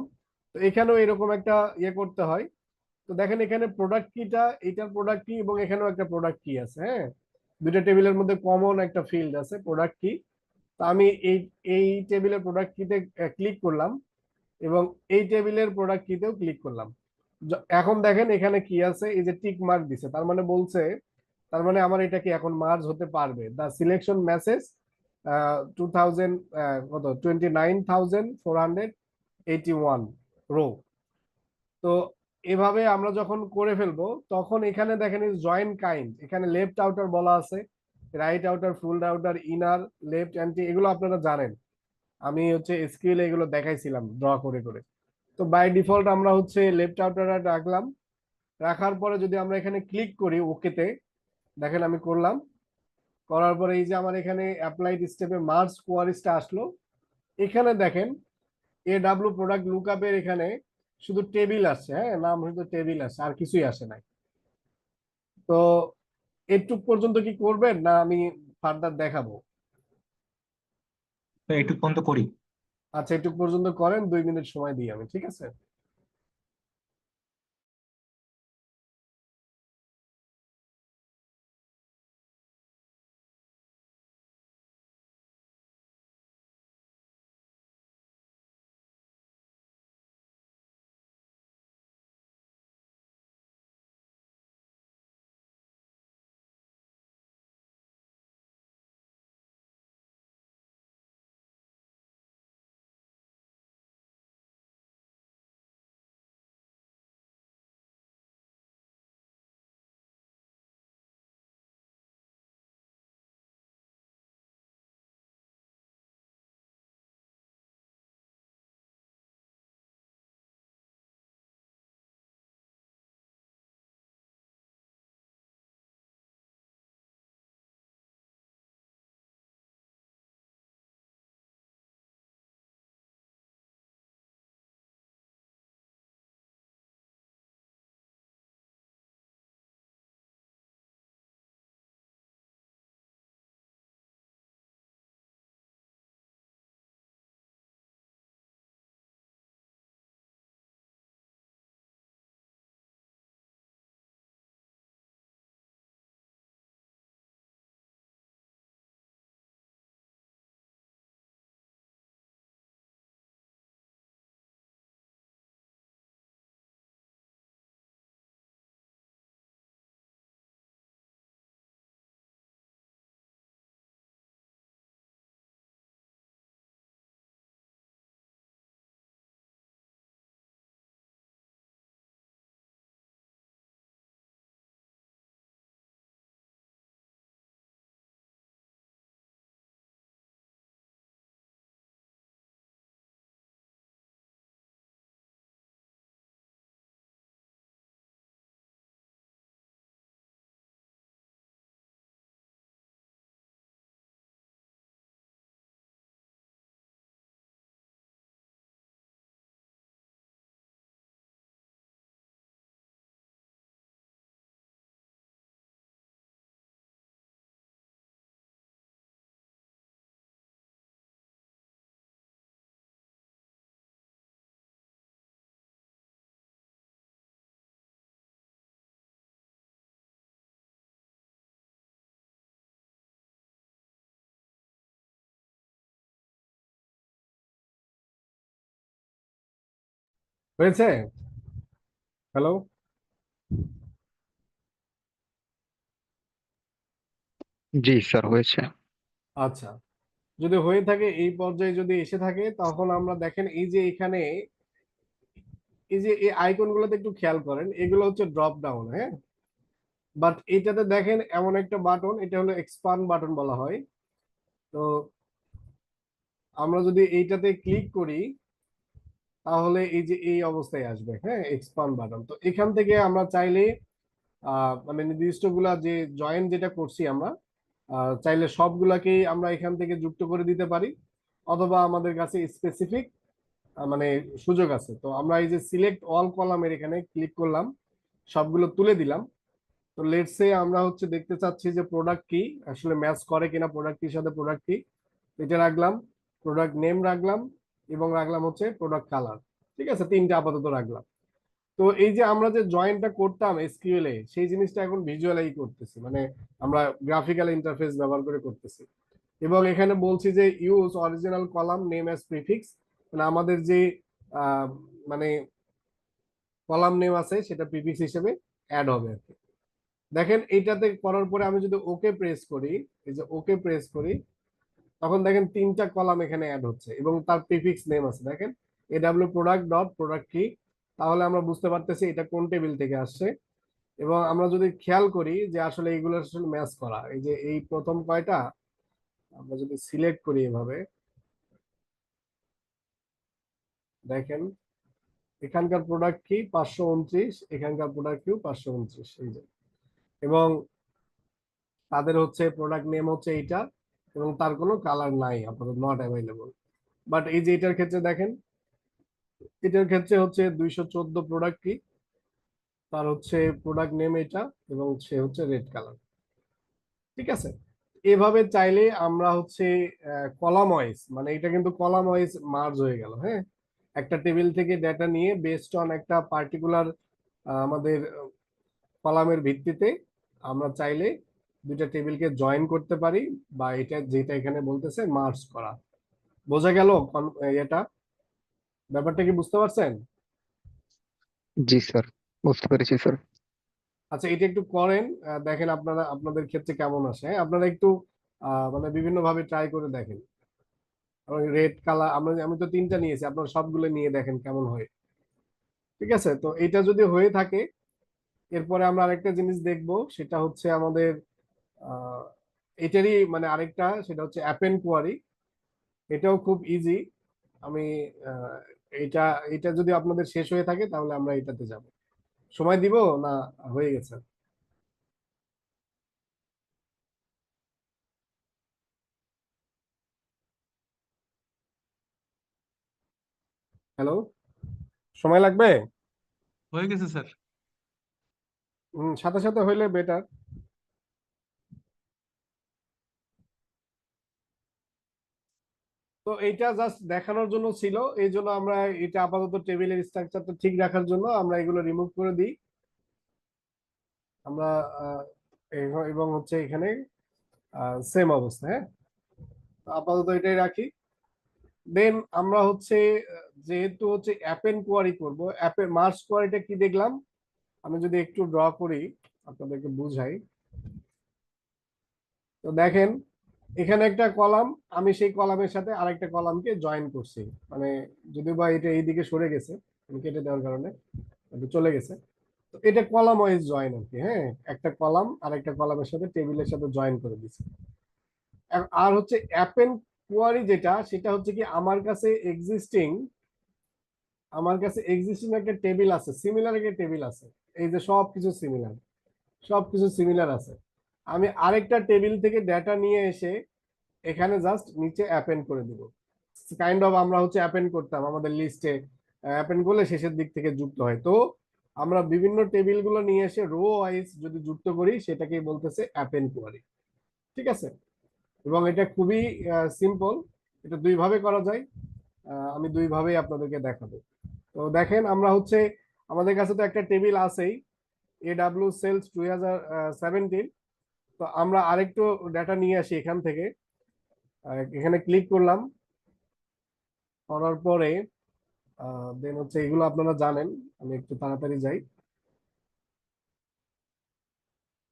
A: তো এখানেও এরকম একটা ইয়ে করতে হয়। তো দেখেন এখানে প্রোডাক্ট কিটা, এটার প্রোডাক্ট কি এবং এখানেও একটা প্রোডাক্ট কি আছে, হ্যাঁ, দুইটা টেবিলের মধ্যে কমন একটা ফিল্ড আছে প্রোডাক্ট কি। তো আমি এই এই টেবিলের প্রোডাক্ট কিতে ক্লিক করলাম এবং এই টেবিলের প্রোডাক্ট কিতেও ক্লিক করলাম। এখন দেখেন এখানে কি আছে, এই যে টিক মার্ক দিছে, তার মানে বলছে, তার মানে আমার এটা কি এখন মার্জ হতে পারবে। দা সিলেকশন মেসেজ 2000 কত 29,481 রো। তো এভাবে আমরা যখন করে ফেলবো তখন এখানে দেখেন জয়েন কাইন্ড, এখানে লেফট আউটার বলা আছে, রাইট আউটার, ফুল আউটার, ইনার, লেফট অ্যান্টি, এগুলো আপনারা জানেন। আমি হচ্ছে এসকিউএল এগুলো দেখাইছিলাম ড্র করে করে। তো বাই ডিফল্ট আমরা হচ্ছে লেফট আউটার রাখলাম। রাখার পরে যদি আমরা এখানে ক্লিক করি ওকেতে, দেখেন আমি করলাম, করার পরে এই যে আমার এখানে অ্যাপ্লাইড স্টেপে মার্জ কোয়ারিজটা আসলো। এখানে দেখেন এডাব্লিউ প্রোডাক্ট লুকআপের এখানে শুধু টেবিল আসছে, হ্যাঁ, নাম হয়তো টেবিল আসছে, আর কিছুই আসে নাই। তো এটুক পর্যন্ত কি করবেন না আমি ফার্দার দেখাবো?
B: তো এইটুকু পর্যন্ত করি।
A: আচ্ছা, এটুক পর্যন্ত করেন, 2 মিনিট সময় দিই আমি, ঠিক আছে? হয়েছে? হ্যালো?
E: জি স্যার, হয়েছে।
A: আচ্ছা, যদি হয়ে থাকে, এই পর্যায়ে যদি এসে থাকে, তখন আমরা দেখেন এই যে এখানে এই যে এই আইকন গুলোতে একটু খেয়াল করেন, এগুলো হচ্ছে ড্রপ ডাউন, হ্যাঁ। বাট এটাতে দেখেন এমন একটা বাটন, এটা হলো এক্সপান্ড বাটন বলা হয়। তো আমরা যদি এইটাতে ক্লিক করি তাহলে এই যে এই অবস্থায় আসবে, হ্যাঁ, এক্সপান্ড বাটন। তো এখান থেকে আমরা চাইলে মানে নির্দিষ্ট গুলা যে জয়েন যেটা করছি আমরা, চাইলে সবগুলাকেই আমরা এখান থেকে যুক্ত করে দিতে পারি, অথবা আমাদের কাছে স্পেসিফিক মানে সুযোগ আছে। তো আমরা এই যে সিলেক্ট অল কলামের এখানে ক্লিক করলাম, সবগুলো তুলে দিলাম। তো লেটস সে আমরা হচ্ছে দেখতে চাচ্ছি যে প্রোডাক্ট কি আসলে ম্যাচ করে কিনা, প্রোডাক্ট কির সাথে প্রোডাক্ট কি, এটা রাখলাম, প্রোডাক্ট নেম রাখলাম, এবং রাখলাম হচ্ছে প্রোডাক্ট কালার। ঠিক আছে, তিনটা আপাতত রাখলাম। তো এই যে আমরা যে জয়েন্টটা করতাম এসকিউএল এ, সেই জিনিসটা এখন ভিজুয়ালাই করতেছি, মানে আমরা গ্রাফিক্যাল ইন্টারফেস ব্যবহার করে করতেছি। এবং এখানে বলছি যে use original column name as prefix, মানে আমাদের যে আহ, মানে কলাম নেম আছে সেটা প্রিফিক্স হিসেবে অ্যাড হবে আর কি। দেখেন এইটাতে করার পরে আমি যদি ওকে প্রেস করি, এই যে ওকে প্রেস করি, তখন দেখেন তিনটা কলাম এখানে অ্যাড হচ্ছে এবং তার প্রিফিক্স নেম আছে দেখেন, এডব্লিউ প্রোডাক্ট ডট প্রোডাক্ট কি। তাহলে আমরা বুঝতে পারতেছি এটা কোন টেবিল থেকে আসছে। এবং আমরা যদি খেয়াল করি যে আসলে এইগুলো আসলে ম্যাচ করা, এই যে এই প্রথম কয়টা আমরা যদি সিলেক্ট করি এভাবে, দেখেন এখানকার প্রোডাক্ট কি 529, এখানকার প্রোডাক্ট কিউ 529, এই যে। এবং তাদের হচ্ছে প্রোডাক্ট নেম হচ্ছে এইটা, এবং তার কোনো কালার নাই আপাতত, নট অ্যাভেলেবল। বাট এই যে এটার ক্ষেত্রে দেখেন, এটার ক্ষেত্রে হচ্ছে 214 প্রোডাক্ট কি, তার হচ্ছে প্রোডাক্ট নেম এটা, এবং সে হচ্ছে রেড কালার। ঠিক আছে, এভাবে চাইলে আমরা হচ্ছে কলাম ওয়াইজ, মানে এটা কিন্তু কলাম ওয়াইজ মার্জ হয়ে গেল। হ্যাঁ, একটা টেবিল থেকে ডেটা নিয়ে বেসড অন একটা পার্টিকুলার আমাদের কলামের ভিত্তিতে আমরা চাইলে দুইটা টেবিলকে জয়েন করতে পারি, বা এটা যেটা এখানে বলতেছে মার্জ করা। বোঝা গেল এটা, ব্যাপারটা কি বুঝতে পারছেন?
E: জি স্যার, বুঝতে পেরেছি স্যার।
A: আচ্ছা, এটা একটু করেন, দেখেন আপনারা আপনাদের ক্ষেত্রে কেমন আসে। হ্যাঁ, আপনারা একটু মানে বিভিন্ন ভাবে ট্রাই করে দেখেন। রেড কালার আমি তো তিনটা নিয়েছি, আপনারা সবগুলো নিয়ে দেখেন কেমন হয়। ঠিক আছে, তো এটা যদি হয়ে থাকে, এরপরে আমরা আরেকটা জিনিস দেখব, সেটা হচ্ছে আমাদের আহ, এটারই মানে আরেকটা, সেটা হচ্ছে অ্যাপেন্ড কোয়ারি। এটাও খুব ইজি। আমি আহ, এটা এটা যদি আপনাদের শেষ হয়ে থাকে তাহলে আমরা এটাতে যাব। সময় দিব না, হয়ে গেছে? হ্যালো, সময় লাগবে?
D: হয়ে গেছে স্যার।
A: সাথে সাথে হইলে বেটার। তো এইটা জাস্ট দেখানোর জন্য ছিল, এই জন্য আমরা এটা আপাতত টেবিলের স্ট্রাকচারটা ঠিক রাখার জন্য আমরা এগুলো রিমুভ করে দিই। আমরা আহ, এবং হচ্ছে এখানে সেম অবস্থা। হ্যাঁ, তো আপাতত এটাই রাখি। দেন আমরা হচ্ছে যেহেতু হচ্ছে অ্যাপেন্ড কোয়ারি করব, অ্যাপে মার্জ কোয়ারিটা কি দেখলাম, আমি যদি একটু ড্র করি আপনাদেরকে বুঝাই। তো দেখেন এখানে একটা কলাম, আমি সেই কলামের সাথে আরেকটা কলামকে জয়েন করছি, মানে যদিও বা এটা এইদিকে সরে গেছে, আমি কেটে দেওয়ার কারণে একটু চলে গেছে। তো এটা কলাম ওয়াইজ জয়েন আর কি। হ্যাঁ, একটা কলাম আরেকটা কলামের সাথে টেবিলের সাথে জয়েন করে দিছি। আর হচ্ছে অ্যাপেন্ড কোয়ারি যেটা, সেটা হচ্ছে কি আমার কাছে এক্সিস্টিং একটা টেবিল আছে, সিমিলার একটা টেবিল আছে। এই যে সবকিছু সিমিলার আছে। আমি আরেকটা টেবিল থেকে ডেটা নিয়ে এসে এখানে জাস্ট নিচে অ্যাপেন্ড করে দিব। কাইন্ড অফ আমরা হচ্ছে অ্যাপেন্ড করতাম আমাদের লিস্টে, অ্যাপেন্ড করলে শেষের দিক থেকে যুক্ত হয়। তো আমরা বিভিন্ন টেবিল গুলো নিয়ে এসে রো ওয়াইজ যদি যুক্ত করি, সেটাকেই বলতেছে অ্যাপেন্ড কোয়ারি। ঠিক আছে, এবং এটা খুবই সিম্পল, এটা দুই ভাবে করা যায়। আমি দুই ভাবেই আপনাদেরকে দেখাবো। তো দেখেন আমরা হচ্ছে আমাদের কাছে তো একটা টেবিল আছেই, এডব্লিউ সেলস 2017। তো আমরা আরেকটু ডাটা নিয়ে আসি এখান থেকে। এখানে ক্লিক করলাম, করার পরে দেন হচ্ছে এগুলো আপনারা জানেন, আমি একটু তাড়াতাড়ি যাই।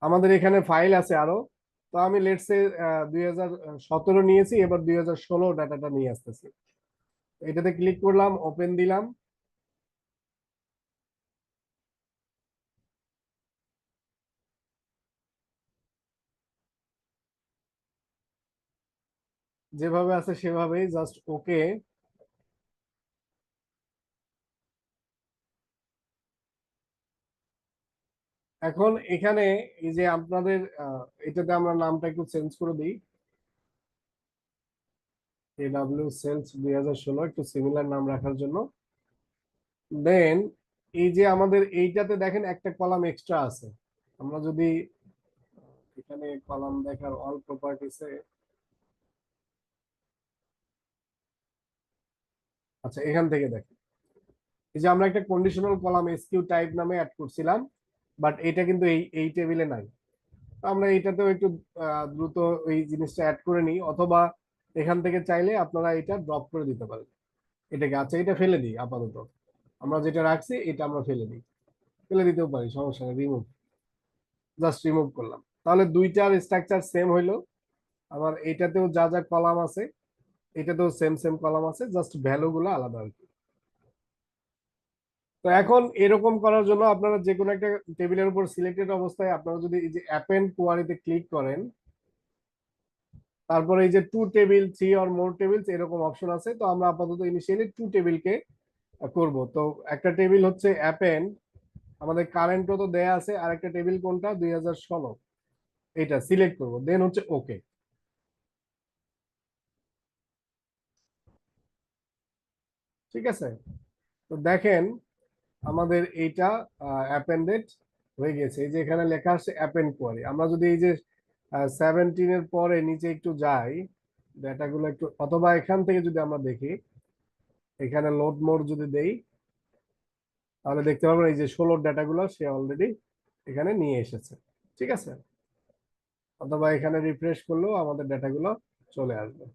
A: আমাদের এখানে ফাইল আছে আরো। তো আমি লেটসে 2017 নিয়েছি, এবার 2016 ডাটাটা নিয়ে আসতেছি। এটাতে ক্লিক করলাম, ওপেন দিলাম। যেভাবে আছে সেভাবেই জাস্ট ওকে। এখন এখানে এই যে আপনাদের এটাতে আমরা নামটা একটু চেঞ্জ করে দিই, এডব্লিউ সেলস 2016, একটু সিমিলার নাম রাখার জন্য। দেন এই যে আমাদের এইটাতে দেখেন একটা কলাম এক্সট্রা আছে, আমরা যদি এখানে কলাম দেখার অল প্রপার্টিসে, আচ্ছা এখান থেকে দেখেন, এই যে আমরা একটা কন্ডিশনাল কলাম এসকিউ টাইপ নামে অ্যাড করছিলাম, বাট এটা কিন্তু এই টেবিলে নাই। তো আমরা এইটাতেও একটু দ্রুত এই জিনিসটা অ্যাড করে নিই, অথবা এখান থেকে চাইলে আপনারা এটা ড্রপ করে দিতে পারেন এটাকে। আচ্ছা এটা ফেলে দিই আপাতত, আমরা যেটা রাখছি এটা আমরা ফেলে দিই, ফেলে দিতেও পারি, সমস্যা নেই, রিমুভ, জাস্ট রিমুভ করলাম। তাহলে দুইটার স্ট্রাকচার সেম হইলো। আমার এইটাতেও যা যা কলাম আছে এটাতেও সেম সেম কলাম আছে, জাস্ট ভ্যালু গুলো আলাদা আর কি। তো এখন এরকম করার জন্য আপনারা যে কোনো একটা টেবিলের উপর সিলেক্টেড অবস্থায় আপনারা যদি এই যে অ্যাপেন্ড কোয়ারিতে ক্লিক করেন, তারপরে এই যে two table, three or more tables এরকম অপশন আছে। তো আমরা আপাতত ইনিশিয়ালি টু টেবিলকে করব। তো একটা টেবিল হচ্ছে অ্যাপেন্ড, আমাদের কারেন্টও তো দেয়া আছে, আর একটা টেবিল কোনটা 2016, এটা সিলেক্ট করব, দেন হচ্ছে ওকে। ঠিক আছে, তো দেখেন আমাদের এইটা অ্যাপেন্ডেড হয়ে গেছে। এই যে এখানে লেখা আছে অ্যাপেন্ড কোয়ারি। আমরা যদি এই যে 17 এর পরে নিচে একটু যাই, ডাটাগুলো একটু, অথবা এখান থেকে যদি আমরা দেখি, এখানে লোড মোড যদি দেই, তাহলে দেখতে পারবেন এই যে 16 ডাটাগুলো সে অলরেডি এখানে নিয়ে এসেছে। ঠিক আছে, অথবা এখানে রিফ্রেশ করলেও আমাদের ডাটাগুলো চলে আসবে।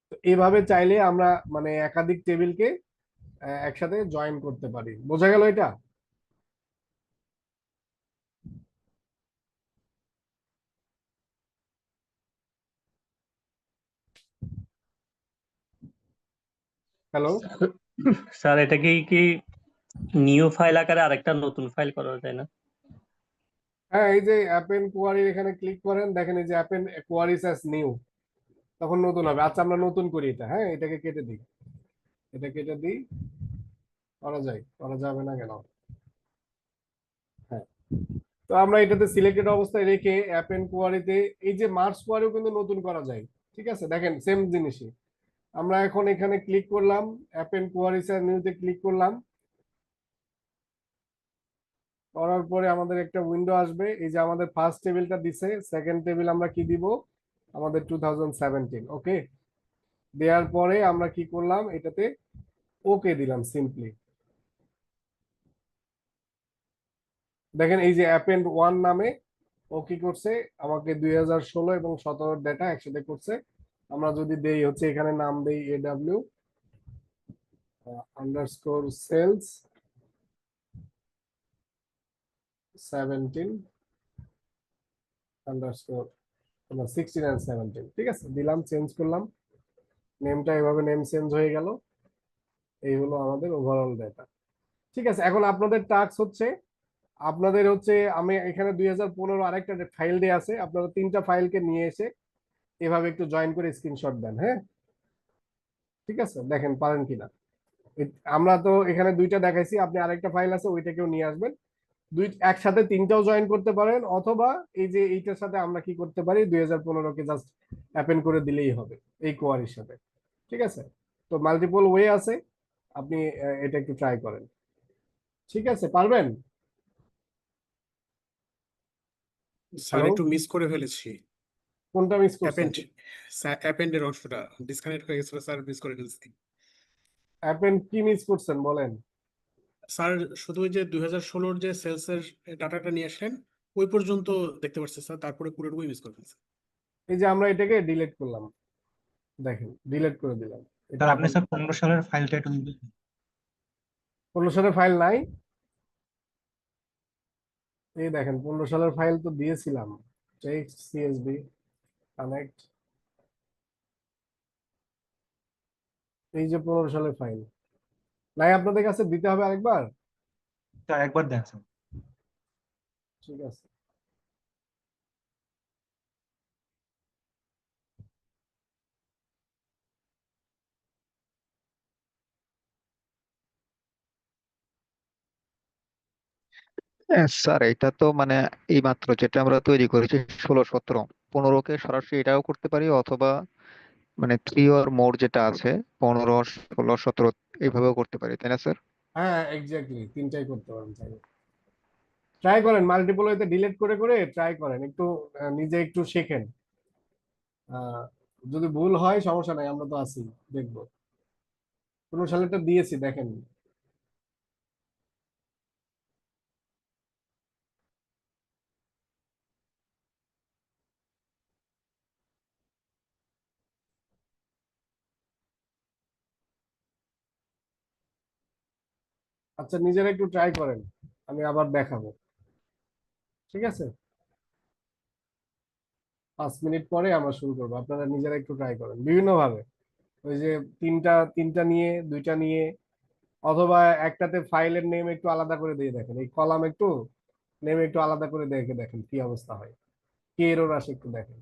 A: তো এইভাবে চাইলে আমরা মানে একাধিক টেবিলকে একসাথে জয়েন করতে পারি। বোঝা গেল এটা? হ্যালো?
F: স্যার এটা কি নিউ ফাইল আকারে আরেকটা নতুন ফাইল করা যায় না?
A: হ্যাঁ, এই যে অ্যাপেন কোয়ারি এখানে ক্লিক করেন, দেখেন এই যে অ্যাপেন কোয়ারিজ অ্যাজ নিউ, তখন নতুন হবে। আচ্ছা আমরা নতুন করি এটা, হ্যাঁ এটাকে কেটে দিই, এটা কেটে দিই, করা যায়, করা যাবে না কেন? হ্যাঁ, তো আমরা এটাতে সিলেক্টেড অবস্থায় রেখে অ্যাপেন কোয়ারিতে এই যে মার্জ কোয়ারিও কিন্তু নতুন করা যায়। ঠিক আছে, দেখেন সেম জিনিসই। আমরা এখন এখানে ক্লিক করলাম, অ্যাপেন কোয়ারিজ অ্যাজ নিউতে ক্লিক করলাম, করার পরে আমাদের একটা উইন্ডো আসবে। এই যে আমাদের ফার্স্ট টেবিলটা দিছে, সেকেন্ড টেবিল আমরা কি দিব, আমাদের 2017, ওকে। দেওয়ার পরে আমরা কি করলাম, এটাতে ওকে দিলাম সিম্পলি। দেখেন এই যে অ্যাপেন্ড ওয়ান নামে ও কি করছে, আমাকে 2016 এবং 17 ডেটা একসাথে করছে। আমরা যদি দেই হচ্ছে এখানে নাম দেই AW underscore sales 17 underscore 16 and 17, ঠিক আছে, দিলাম, চেঞ্জ করলাম নেমটা, এভাবে নেম চেঞ্জ হয়ে গেল। এই হলো আমাদের ওভারঅল ডেটা। ঠিক আছে, এখন আপনাদের টাস্ক হচ্ছে, আপনাদের হচ্ছে আমি এখানে 2015 আরেকটা ফাইল দিয়ে আছে, আপনারা তিনটা ফাইলকে নিয়ে এসে এভাবে একটু জয়েন করে স্ক্রিনশট দেন। হ্যাঁ, ঠিক আছে, দেখেন পারেন কিনা। আমরা তো এখানে দুইটা দেখাইছি, আপনি আরেকটা ফাইল আছে ওইটাকেও নিয়ে আসবেন। একসাথে তিনটাও জয়েন করতে পারেন, অথবা এই যে এইটার সাথে আমরা কি করতে পারি, 2015কে জাস্ট অ্যাপেন্ড করে দিলেই হবে এই কোয়ারির সাথে। ঠিক আছে, তো মাল্টিপল ওয়ে আছে, আপনি এটা একটু ট্রাই করেন। ঠিক আছে, পারবেন?
G: Sir
A: hello?
G: একটু মিস করে ফেলেছি।
A: কোনটা মিস করছেন?
G: অ্যাপেন্ডের অংশটা ডিসকানেক্ট হয়ে গেছিল স্যার, মিস করে ফেলছি।
A: অ্যাপেন্ড কি মিস করছেন বলেন?
G: স্যার শুধু ওই যে 2016 যে সেলস এর ডাটাটা নিয়ে আসলেন ওই পর্যন্ত দেখতে পাচ্ছি স্যার, তারপরে পুরোটুকুই মিস করে ফেলছি।
A: এই যে আমরা এটাকে ডিলিট করলাম, দেখেন ডিলিট করে দিলাম। এটা
B: স্যার আপনি
A: আবার
B: স্যার 15 সালের ফাইলটা একটু দিবেন?
A: 15 সালের ফাইল নাই। এই দেখেন 15 সালের ফাইল তো দিয়েছিলাম, টেক্সট সিএসবি কানেক্ট, এই যে 15 সালের ফাইল নাই আপনাদের কাছে, দিতে হবে আরেকবার।
B: স্যার একবার দেন স্যার।
A: ঠিক আছে,
E: স্যার এটা তো মানে এই মাত্র যেটা আমরা তৈরি করেছি 16 17 15কে সরাসরি এটাও করতে পারি, অথবা মানে থ্রি অর মোর যেটা আছে 15 16 17 এইভাবেও করতে পারি, তাই না স্যার?
A: হ্যাঁ এক্স্যাক্টলি, তিনটাই করতে পারেন চাইলে। ট্রাই করেন মাল্টিপল ওয়েতে ডিলিট করে করে ট্রাই করেন একটু, নিজে একটু শেখেন। আহ, যদি ভুল হয় সমস্যা নাই, আমরা তো আছি, দেখবো। কোনো সালেটা দিয়েছি দেখেন। আচ্ছা নিজেরা একটু ট্রাই করেন, আমি আবার দেখাবো। ঠিক আছে, 5 মিনিট পরে আমরা শুরু করবো, আপনারা নিজেরা একটু ট্রাই করেন বিভিন্ন ভাবে। ওই যে তিনটা তিনটা নিয়ে, দুইটা নিয়ে, অথবা একটাতে ফাইলের নেম একটু আলাদা করে দিয়ে দেখেন, এই কলাম একটু নেম একটু আলাদা করে দেখে দেখেন কি অবস্থা হয়, কি এরর আসে একটু দেখেন।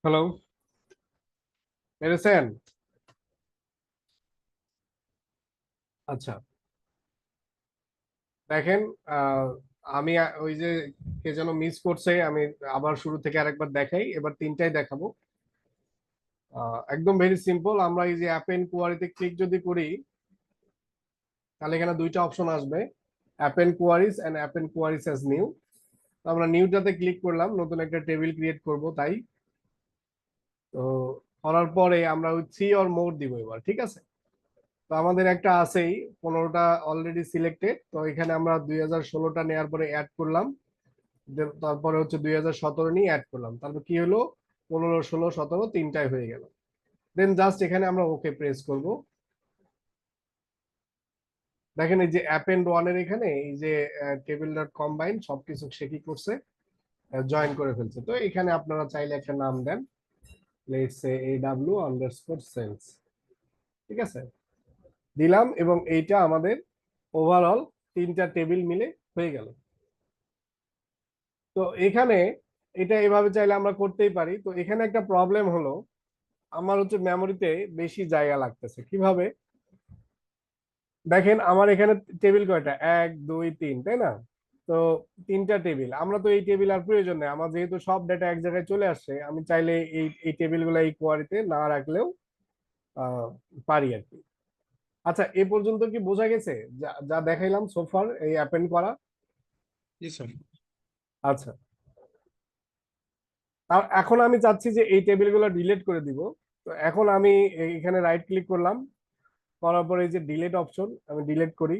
A: হ্যালো, পেরেছেন? আচ্ছা, দেখেন আমি ওই যে কে যেন মিস করছে, আমি আবার শুরু থেকে আরেকবার দেখাই, এবার তিনটাই দেখাবো। একদম ভেরি সিম্পল। আমরা এই যে অ্যাপেন্ড কোয়ারিতে ক্লিক যদি করি, তাহলে এখানে দুইটা অপশন আসবে, append queries and append queries as new. আমরা নিউটাতে ক্লিক করলাম, নতুন একটা টেবিল ক্রিয়েট করব, তাই তো করার পরে আমরা ওই 3 অর মোর দিব এবার, ঠিক আছে? তো আমাদের একটা আছেই, 15টা অলরেডি সিলেক্টেড। তো এখানে আমরা 2016টা নেওয়ার পরে অ্যাড করলাম, তারপরে হচ্ছে 2017 নিয়ে অ্যাড করলাম, তারপর কি হলো, 15, 16, 17 তিনটাই হয়ে গেল। দেন জাস্ট এখানে আমরা ওকে প্রেস করব। দেখেন এই যে অ্যাপেন্ড ওয়ানের এখানে এই যে টেবিল ডট কম্বাইন সবকিছু সে কি করছে, জয়েন করে ফেলছে। তো এখানে আপনারা চাইলে একটা নাম দেন, লেটস সে AW_sales, ঠিক আছে, দিলাম, এবং এইটা আমাদের ওভারঅল তিনটা টেবিল মিলে হয়ে গেল। তো এখানে এটা এভাবে চাইলে আমরা করতেই পারি। তো এখানে একটা প্রবলেম হলো, আমার হচ্ছে মেমোরিতে বেশি জায়গা লাগতেছে। কিভাবে? দেখেন আমার এখানে টেবিল কয়টা, 1 2 3, তাই না? তো তিনটা টেবিল, আমরা তো এই টেবিল আর প্রয়োজন নেই, আমার যেহেতু সব ডেটা এক জায়গায় চলে আসছে, আমি চাইলে এই এই টেবিলগুলো এই কোয়ারিতে না রাখলেও পারি আর কি। আচ্ছা, এ পর্যন্ত কি বোঝা গেছে যা যা দেখাইলাম সোফার এই অ্যাপেন্ড করা?
G: জি স্যার।
A: আচ্ছা, আর এখন আমি চাচ্ছি যে এই টেবিলগুলো ডিলিট করে দিব। তো এখন আমি এখানে রাইট ক্লিক করলাম, করার পরে এই যে ডিলিট অপশন, আমি ডিলিট করি।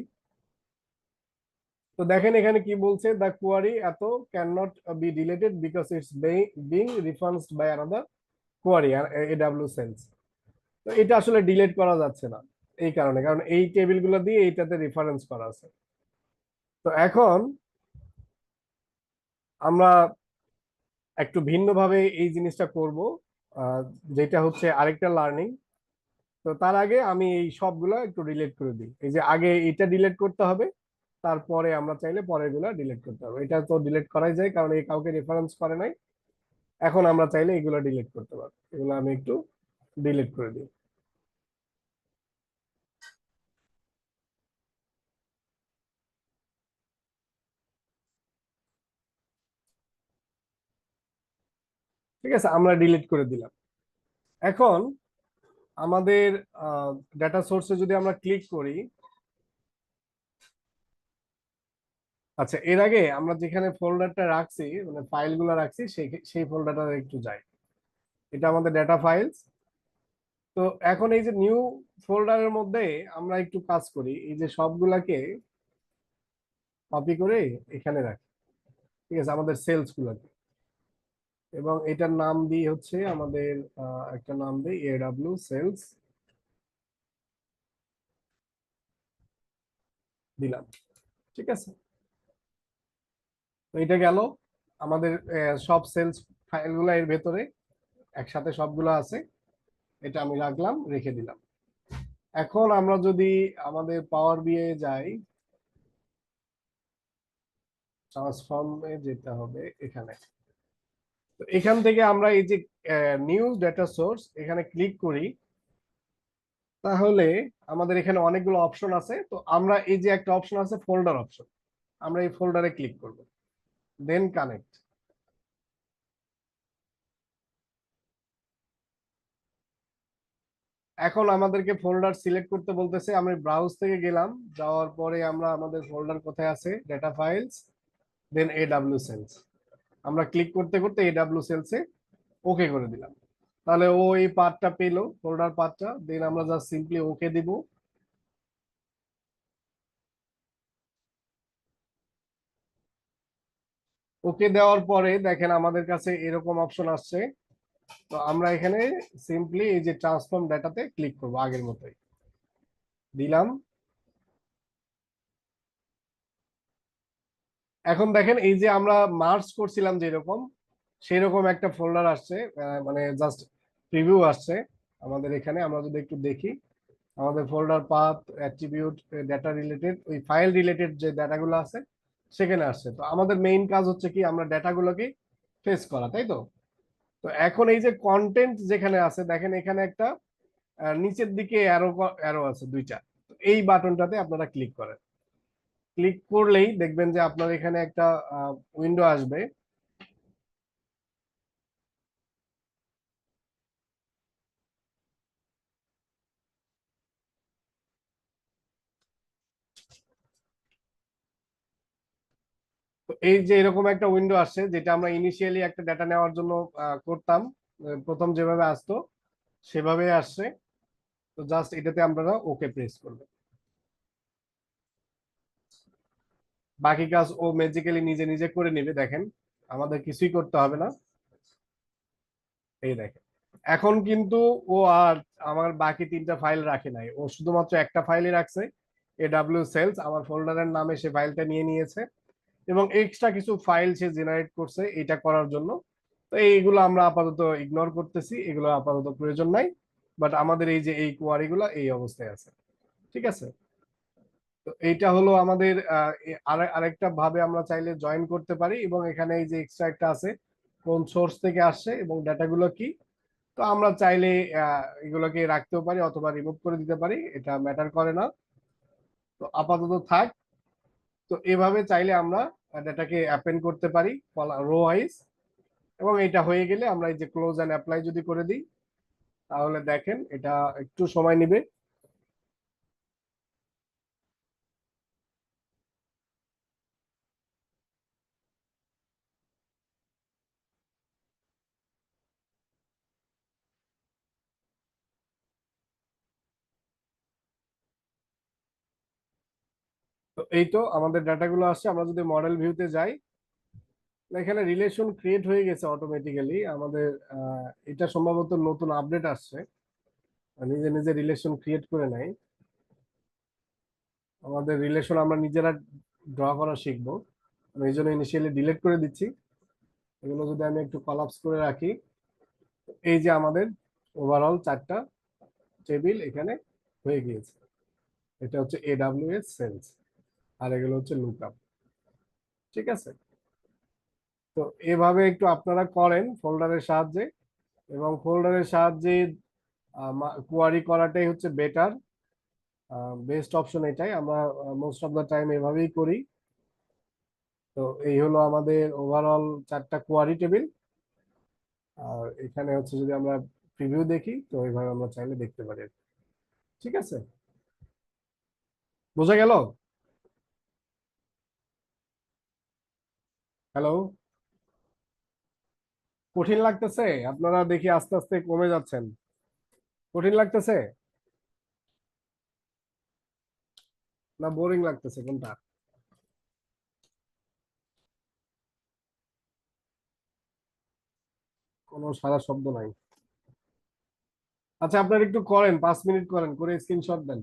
A: তো দেখেন এখানে কি বলছে, the query it can not be deleted because it's being referenced by another query AW_sales। তো এটা আসলে ডিলিট করা যাচ্ছে না, এই কারণে, কারণ এই টেবিলগুলো দিয়ে এইটাতে রেফারেন্স করা আছে। তো এখন আমরা একটু ভিন্নভাবে এই জিনিসটা করব, যেটা হচ্ছে আরেকটা লার্নিং। তো তার আগে আমি এই সবগুলা একটু ডিলিট করে দিই। এই যে আগে এটা ডিলিট করতে হবে, তারপরে আমরা চাইলে পরের গুলা ডিলিট করতে হবে। এটা তো ডিলিট করাই যায়, কারণ এই কাউকে রেফারেন্স করে নাই। এখন আমরা চাইলে এগুলো ডিলিট করতে পারবো, এগুলো আমি একটু ডিলিট করে দিই। ঠিক আছে, আমরা ডিলিট করে দিলাম। এখন আমাদের ডেটা সোর্সে যদি আমরা ক্লিক করি, আচ্ছা এর আগে আমরা যেখানে ফোল্ডারটা রাখছি, মানে ফাইলগুলো রাখছি, সেই সেই ফোল্ডারটা একটু যাই। এটা আমাদের ডেটা ফাইলস। তো এখন এই যে নিউ ফোল্ডারের মধ্যে আমরা একটু কাজ করি, এই যে সবগুলাকে কপি করে এখানে রাখি, ঠিক আছে, আমাদের সেলস গুলাকে। এবং এটার নাম দিই হচ্ছে আমাদের একটা নাম দিই AW_sales দিলাম, ঠিক আছে। তো এটা গেল আমাদের সব সেলস ফাইলগুলো এর ভেতরে একসাথে সবগুলো আছে। এটা আমি রাখলাম, রেখে দিলাম। এখন আমরা যদি আমাদের পাওয়ার বিএ যাই, ট্রান্সফর্মে যেতে হবে এখানে। তো এখান থেকে আমরা এই যে নিউ ডেটা সোর্স এখানে ক্লিক করি, তাহলে আমাদের এখানে অনেকগুলো অপশন আছে। তো আমরা এই যে একটা অপশন আছে ফোল্ডার অপশন, আমরা এই ফোল্ডারে ক্লিক করব, দেন কানেক্ট। এখন আমাদেরকে ফোল্ডার সিলেক্ট করতে বলতেছে, আমি ব্রাউজ থেকে গেলাম, যাওয়ার পরে আমরা আমাদের ফোল্ডার কোথায় আছে, ডেটা ফাইলস, দেন AW_sales। আমরা ক্লিক করতে করতে AW_sales এ ওকে করে দিলাম। তাহলে ও এই পার্টটা পেলো, ফোল্ডার পার্টটা, দেন আমরা জাস্ট সিম্পলি ওকে দিব। ওকে দেওয়ার পরে দেখেন আমাদের কাছে এরকম অপশন আসছে। তো আমরা এখানে সিম্পলি এই যে ট্রান্সফর্ম ডাটাতে ক্লিক করব, আগের মতোই দিলাম। এখন দেখেন এই যে আমরা মার্জ করছিলাম যেরকম, সেরকম একটা ফোল্ডার আসছে, মানে জাস্ট প্রিভিউ আসছে আমাদের এখানে। আমরা যদি একটু দেখি, আমাদের folder path, attribute, data related, ওই ফাইল রিলেটেড যে ডাটাগুলো আছে সেখানে আসছে। তো আমাদের মেইন কাজ হচ্ছে কি, আমরা ডাটাগুলোকে ফেস করা, তাই তো? তো এখন এই যে কন্টেন্ট যেখানে আছে দেখেন এখানে একটা নিচের দিকে অ্যারো অ্যারো আছে দুইটা, তো এই বাটনটাতে আপনারা ক্লিক করেন। ক্লিক করলেই দেখবেন যে আপনার এখানে একটা উইন্ডো আসবে। তো এই যে এরকম একটা উইন্ডো আসছে, যেটা আমরা ইনিশিয়ালি একটা ডেটা নেওয়ার জন্য করতাম, প্রথম যেভাবে আসতো সেভাবে আসছে। তো জাস্ট এটাতে আপনারা ওকে প্রেস করবেন, বাকি কাজ ও ম্যাজিক্যালি নিজে নিজে করে নেবে। দেখেন আমাদের কিছুই করতে হবে না। এই দেখেন এখন কিন্তু ও আর আমার বাকি 3টা ফাইল রাখে নাই, ও শুধুমাত্র একটা ফাইলই রাখছে, এডব্লিউ সেলস আমার ফোল্ডারের নামে সে ফাইলটা নিয়ে নিয়েছে এবং এক্সট্রা কিছু ফাইল সে জেনারেট করছে এটা করার জন্য। তো এইগুলো আমরা আপাতত ইগনোর করতেছি, এগুলো আপাতত প্রয়োজন নাই। বাট আমাদের এই যে এই কোয়ারিগুলো এই অবস্থায় আছে, ঠিক আছে। তো এইটা হলো আমাদের আরেকটা ভাবে আমরা চাইলে জয়েন করতে পারি, এবং এখানে এই যে এক্সট্রা একটা আছে কোন সোর্স থেকে আসছে এবং ডাটাগুলো কি। তো আমরা চাইলে এগুলোকে রাখতেও পারি অথবা রিমুভ করে দিতে পারি, এটা ম্যাটার করে না। তো আপাতত থাক। তো এভাবে চাইলে আমরা ডাটাকে অ্যাপেন্ড করতে পারি রো ওয়াইজ, এবং এটা হয়ে গেলে আমরা এই যে ক্লোজ এন্ড অ্যাপ্লাই যদি করে দিই তাহলে দেখেন এটা একটু সময় নেবে। তো এই তো আমাদের ডাটাগুলো আসছে। আমরা যদি মডেল ভিউতে যাই, এখানে রিলেশন ক্রিয়েট হয়ে গেছে অটোমেটিক্যালি আমাদের। এটা সম্ভবত নতুন আপডেট আসছে, নিজে নিজে রিলেশন ক্রিয়েট করে নেয়। আমাদের রিলেশন আমরা নিজেরা ড্র করা শিখবো, আমি এই জন্য ইনিশিয়ালি ডিলিট করে দিচ্ছি। এগুলো যদি আমি একটু কলাপস করে রাখি, এই যে আমাদের ওভারঅল 4টা টেবিল এখানে হয়ে গিয়েছে। এটা হচ্ছে এডব্লিউএস সেলস, আর এগুলো হচ্ছে লুকআপ, ঠিক আছে। তো এভাবে একটু আপনারা করেন ফোল্ডারের সাহায্যে, এবং ফোল্ডারের সাহায্যে কোয়ারি করাটাই হচ্ছে বেটার, বেস্ট অপশন এটাই। আমরা মোস্ট অফ দ্য টাইম এভাবেই করি। তো এই হলো আমাদের ওভারঅল 4টা কোয়ারি টেবিল। আর এখানে হচ্ছে যদি আমরা প্রিভিউ দেখি তো এইভাবে আমরা চাইলে দেখতে পারি, ঠিক আছে। বোঝা গেল? হ্যালো, কঠিন লাগতেছে? আপনারা দেখি আস্তে আস্তে কমে যাচ্ছেন, কঠিন লাগতেছে না বোরিং লাগতেছে, কোনটা? কোনো সারা শব্দ নাই। আচ্ছা আপনারা একটু করেন, 5 মিনিট করেন, করে স্ক্রিনশট দেন।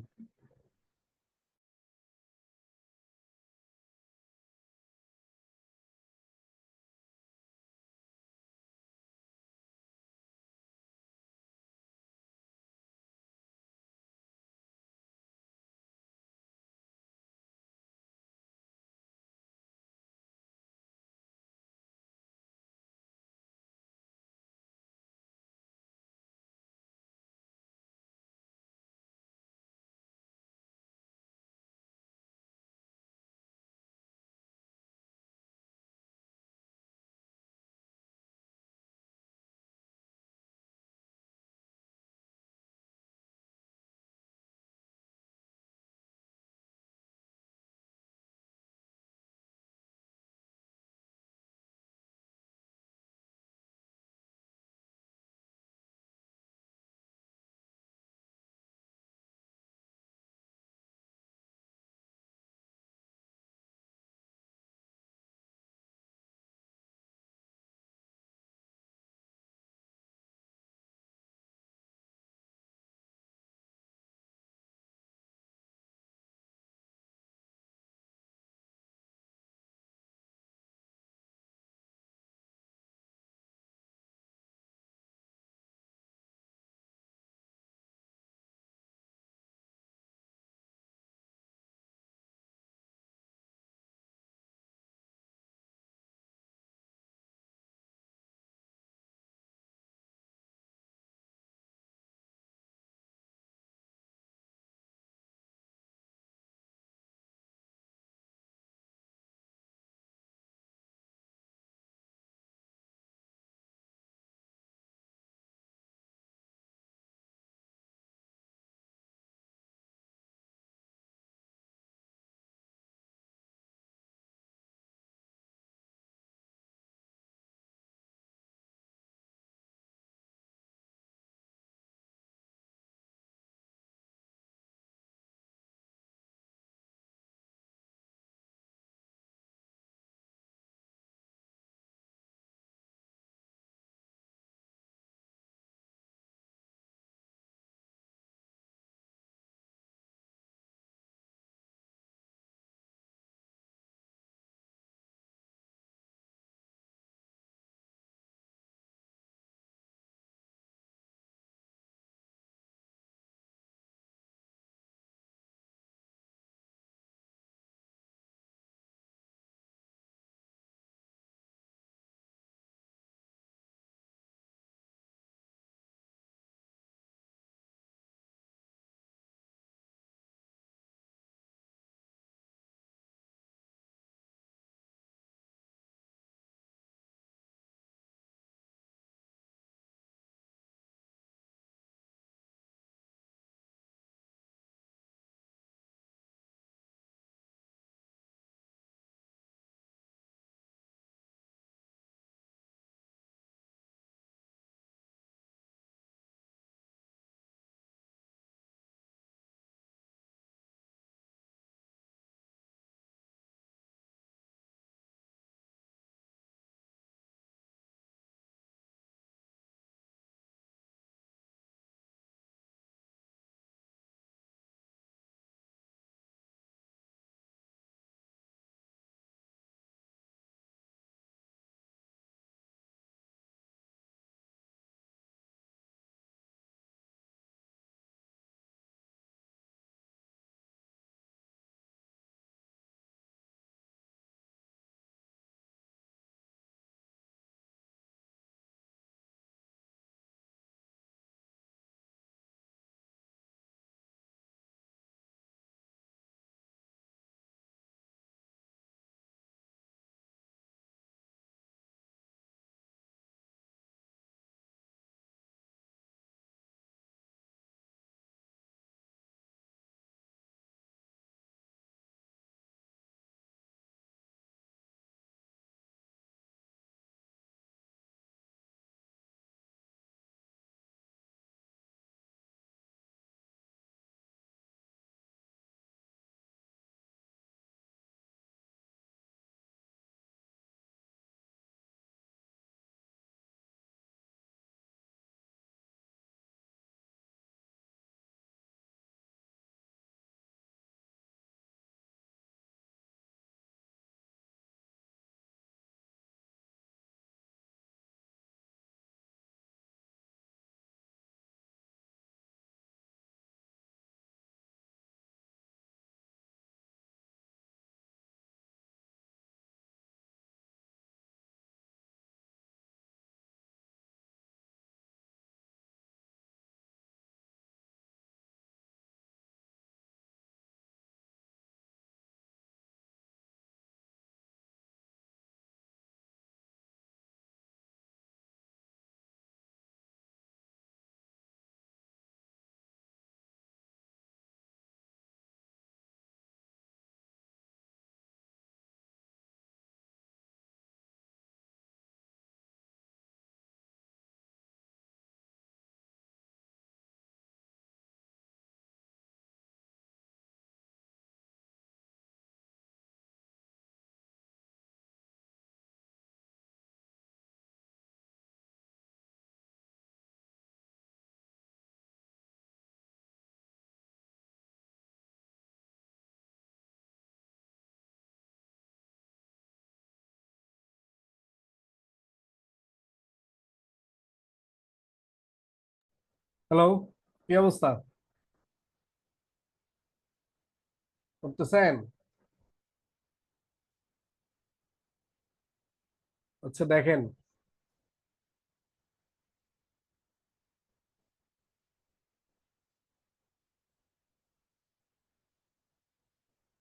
A: হ্যালো, কি অবস্থা করতেছেন? আচ্ছা দেখেন,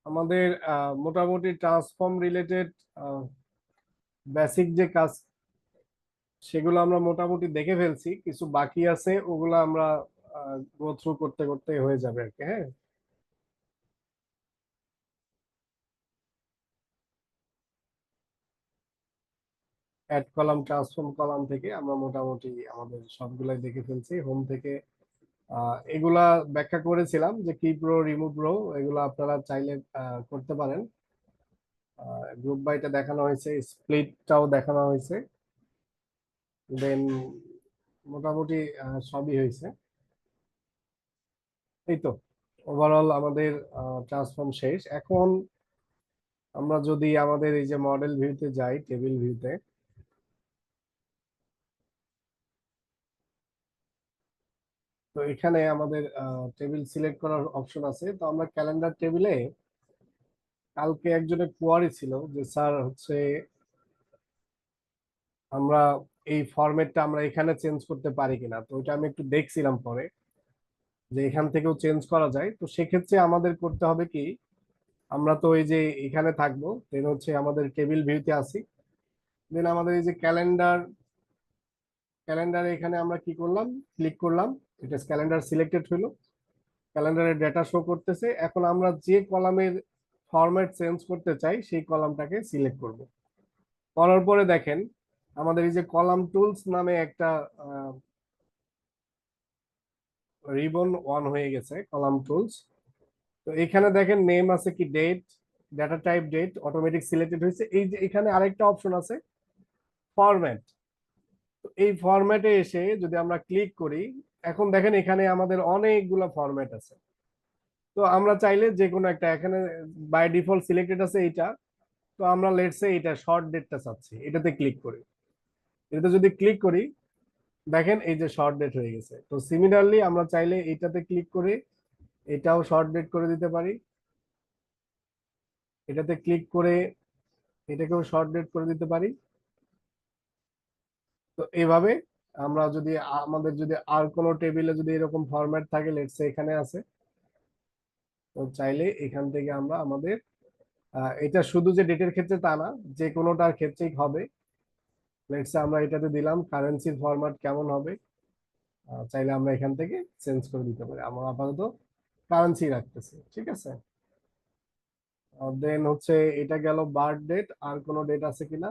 A: আমাদের মোটামুটি ট্রান্সফর্ম রিলেটেড বেসিক যে কাজ সেগুলো আমরা মোটামুটি দেখে ফেলছি, কিছু বাকি আছে, ওগুলো আমরা গো থ্রু করতে করতে হয়ে যাবে আর কি। হ্যাঁ, অ্যাড কলাম ট্রান্সফর্ম কলাম থেকে আমরা মোটামুটি আমাদের সবগুলাই দেখে ফেলছি। হোম থেকে এগুলা ব্যাখ্যা করেছিলাম যে কি প্রো রিমুভ প্রো, এগুলো আপনারা চাইলে করতে পারেন। গ্রুপ বাইটা দেখানো হয়েছে, স্প্লিটটাও দেখানো হয়েছে, দেন মোটামুটি সবই হয়েছে। এই তো ওভারঅল আমাদের ট্রান্সফর্ম শেষ। এখন আমরা যদি আমাদের এই যে মডেল ভিউতে যাই, টেবিল ভিউতে, তো এখানে আমাদের টেবিল সিলেক্ট করার অপশন আছে। তো আমরা ক্যালেন্ডার টেবিলে কালকে একজনের কোয়ারি ছিল যে স্যার হচ্ছে আমরা এই ফরম্যাটটা আমরা এখানে চেঞ্জ করতে পারি কিনা। তো ওইটা আমি একটু দেখছিলাম পরে যে এখান থেকেও চেঞ্জ করা যায়। তো সেক্ষেত্রে আমাদের করতে হবে কি, আমরা তো এই যে এখানে থাকবো, দেন হচ্ছে আমাদের টেবিল ভিউতে আসি, দেন আমাদের এই যে ক্যালেন্ডারে এখানে আমরা কি করলাম, ক্লিক করলাম, এটা ক্যালেন্ডার সিলেক্টেড হলো, ক্যালেন্ডারের ডেটা শো করতেছে। এখন আমরা যে কলামের ফরম্যাট চেঞ্জ করতে চাই সেই কলামটাকে সিলেক্ট করব। করার পরে দেখেন আমাদের এই যে কলাম টুলস নামে একটা রিবন অন হয়ে গেছে, কলাম টুলস। তো এখানে দেখেন নেম আছে কি date, data type date, automatic selected হয়েছে। এই যে এখানে আরেকটা অপশন আছে ফরম্যাট। তো এই ফরম্যাটে এসে যদি আমরা ক্লিক করি, এখন দেখেন এখানে আমাদের অনেকগুলো ফরম্যাট আছে। তো আমরা চাইলে যে কোনো একটা, এখানে বাই ডিফল্ট সিলেক্টেড আছে এইটা, তো আমরা লেটস সে এটা শর্ট ডেটটা চাচ্ছি, এটাতে ক্লিক করি। এটাতে যদি ক্লিক করি দেখেন এই যে শর্ট ডেট হয়ে গেছে। তো সিমিলারলি আমরা চাইলে এটাতে ক্লিক করে এটাও শর্ট ডেট করে দিতে পারি, এটাতে ক্লিক করে এটাকেও শর্ট ডেট করে দিতে পারি। তো এইভাবে আমরা যদি আমাদের যদি আর কোনো টেবিলে যদি এরকম ফরম্যাট থাকে, লেটস সে এখানে আছে, তো চাইলে এখান থেকে আমরা আমাদের এটা শুধু যে ডেটের ক্ষেত্রে তা না, যে কোনোটার ক্ষেত্রেই হবে। লেটস সে আমরা এটাতে দিলাম কারেন্সির ফরম্যাট কেমন হবে, চাইলে আমরা এখান থেকে চেঞ্জ করে দিতে পারি। আমরা আপাতত কারেন্সি রাখতেছি, ঠিক আছে। দেন হচ্ছে এটা গেল বার্থ ডেট, আর কোনো ডেট আছে কিনা,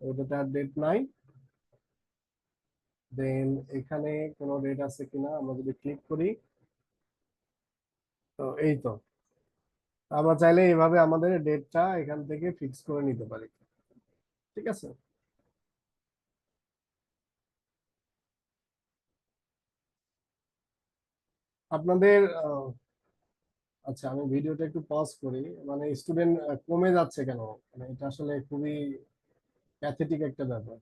A: ওটাতে আর ডেট নাই। দেন এখানে কোনো ডেট আছে কিনা আমরা যদি ক্লিক করি, তো এই তো আমরা চাইলে এইভাবে আমাদের ডেটটা এখান থেকে ফিক্স করে নিতে পারি, ঠিক আছে। আপনাদের আচ্ছা আমি ভিডিওটা একটু পজ করি, মানে স্টুডেন্ট কমে যাচ্ছে কেন, মানে এটা আসলে খুবই প্যাথেটিক একটা ব্যাপার।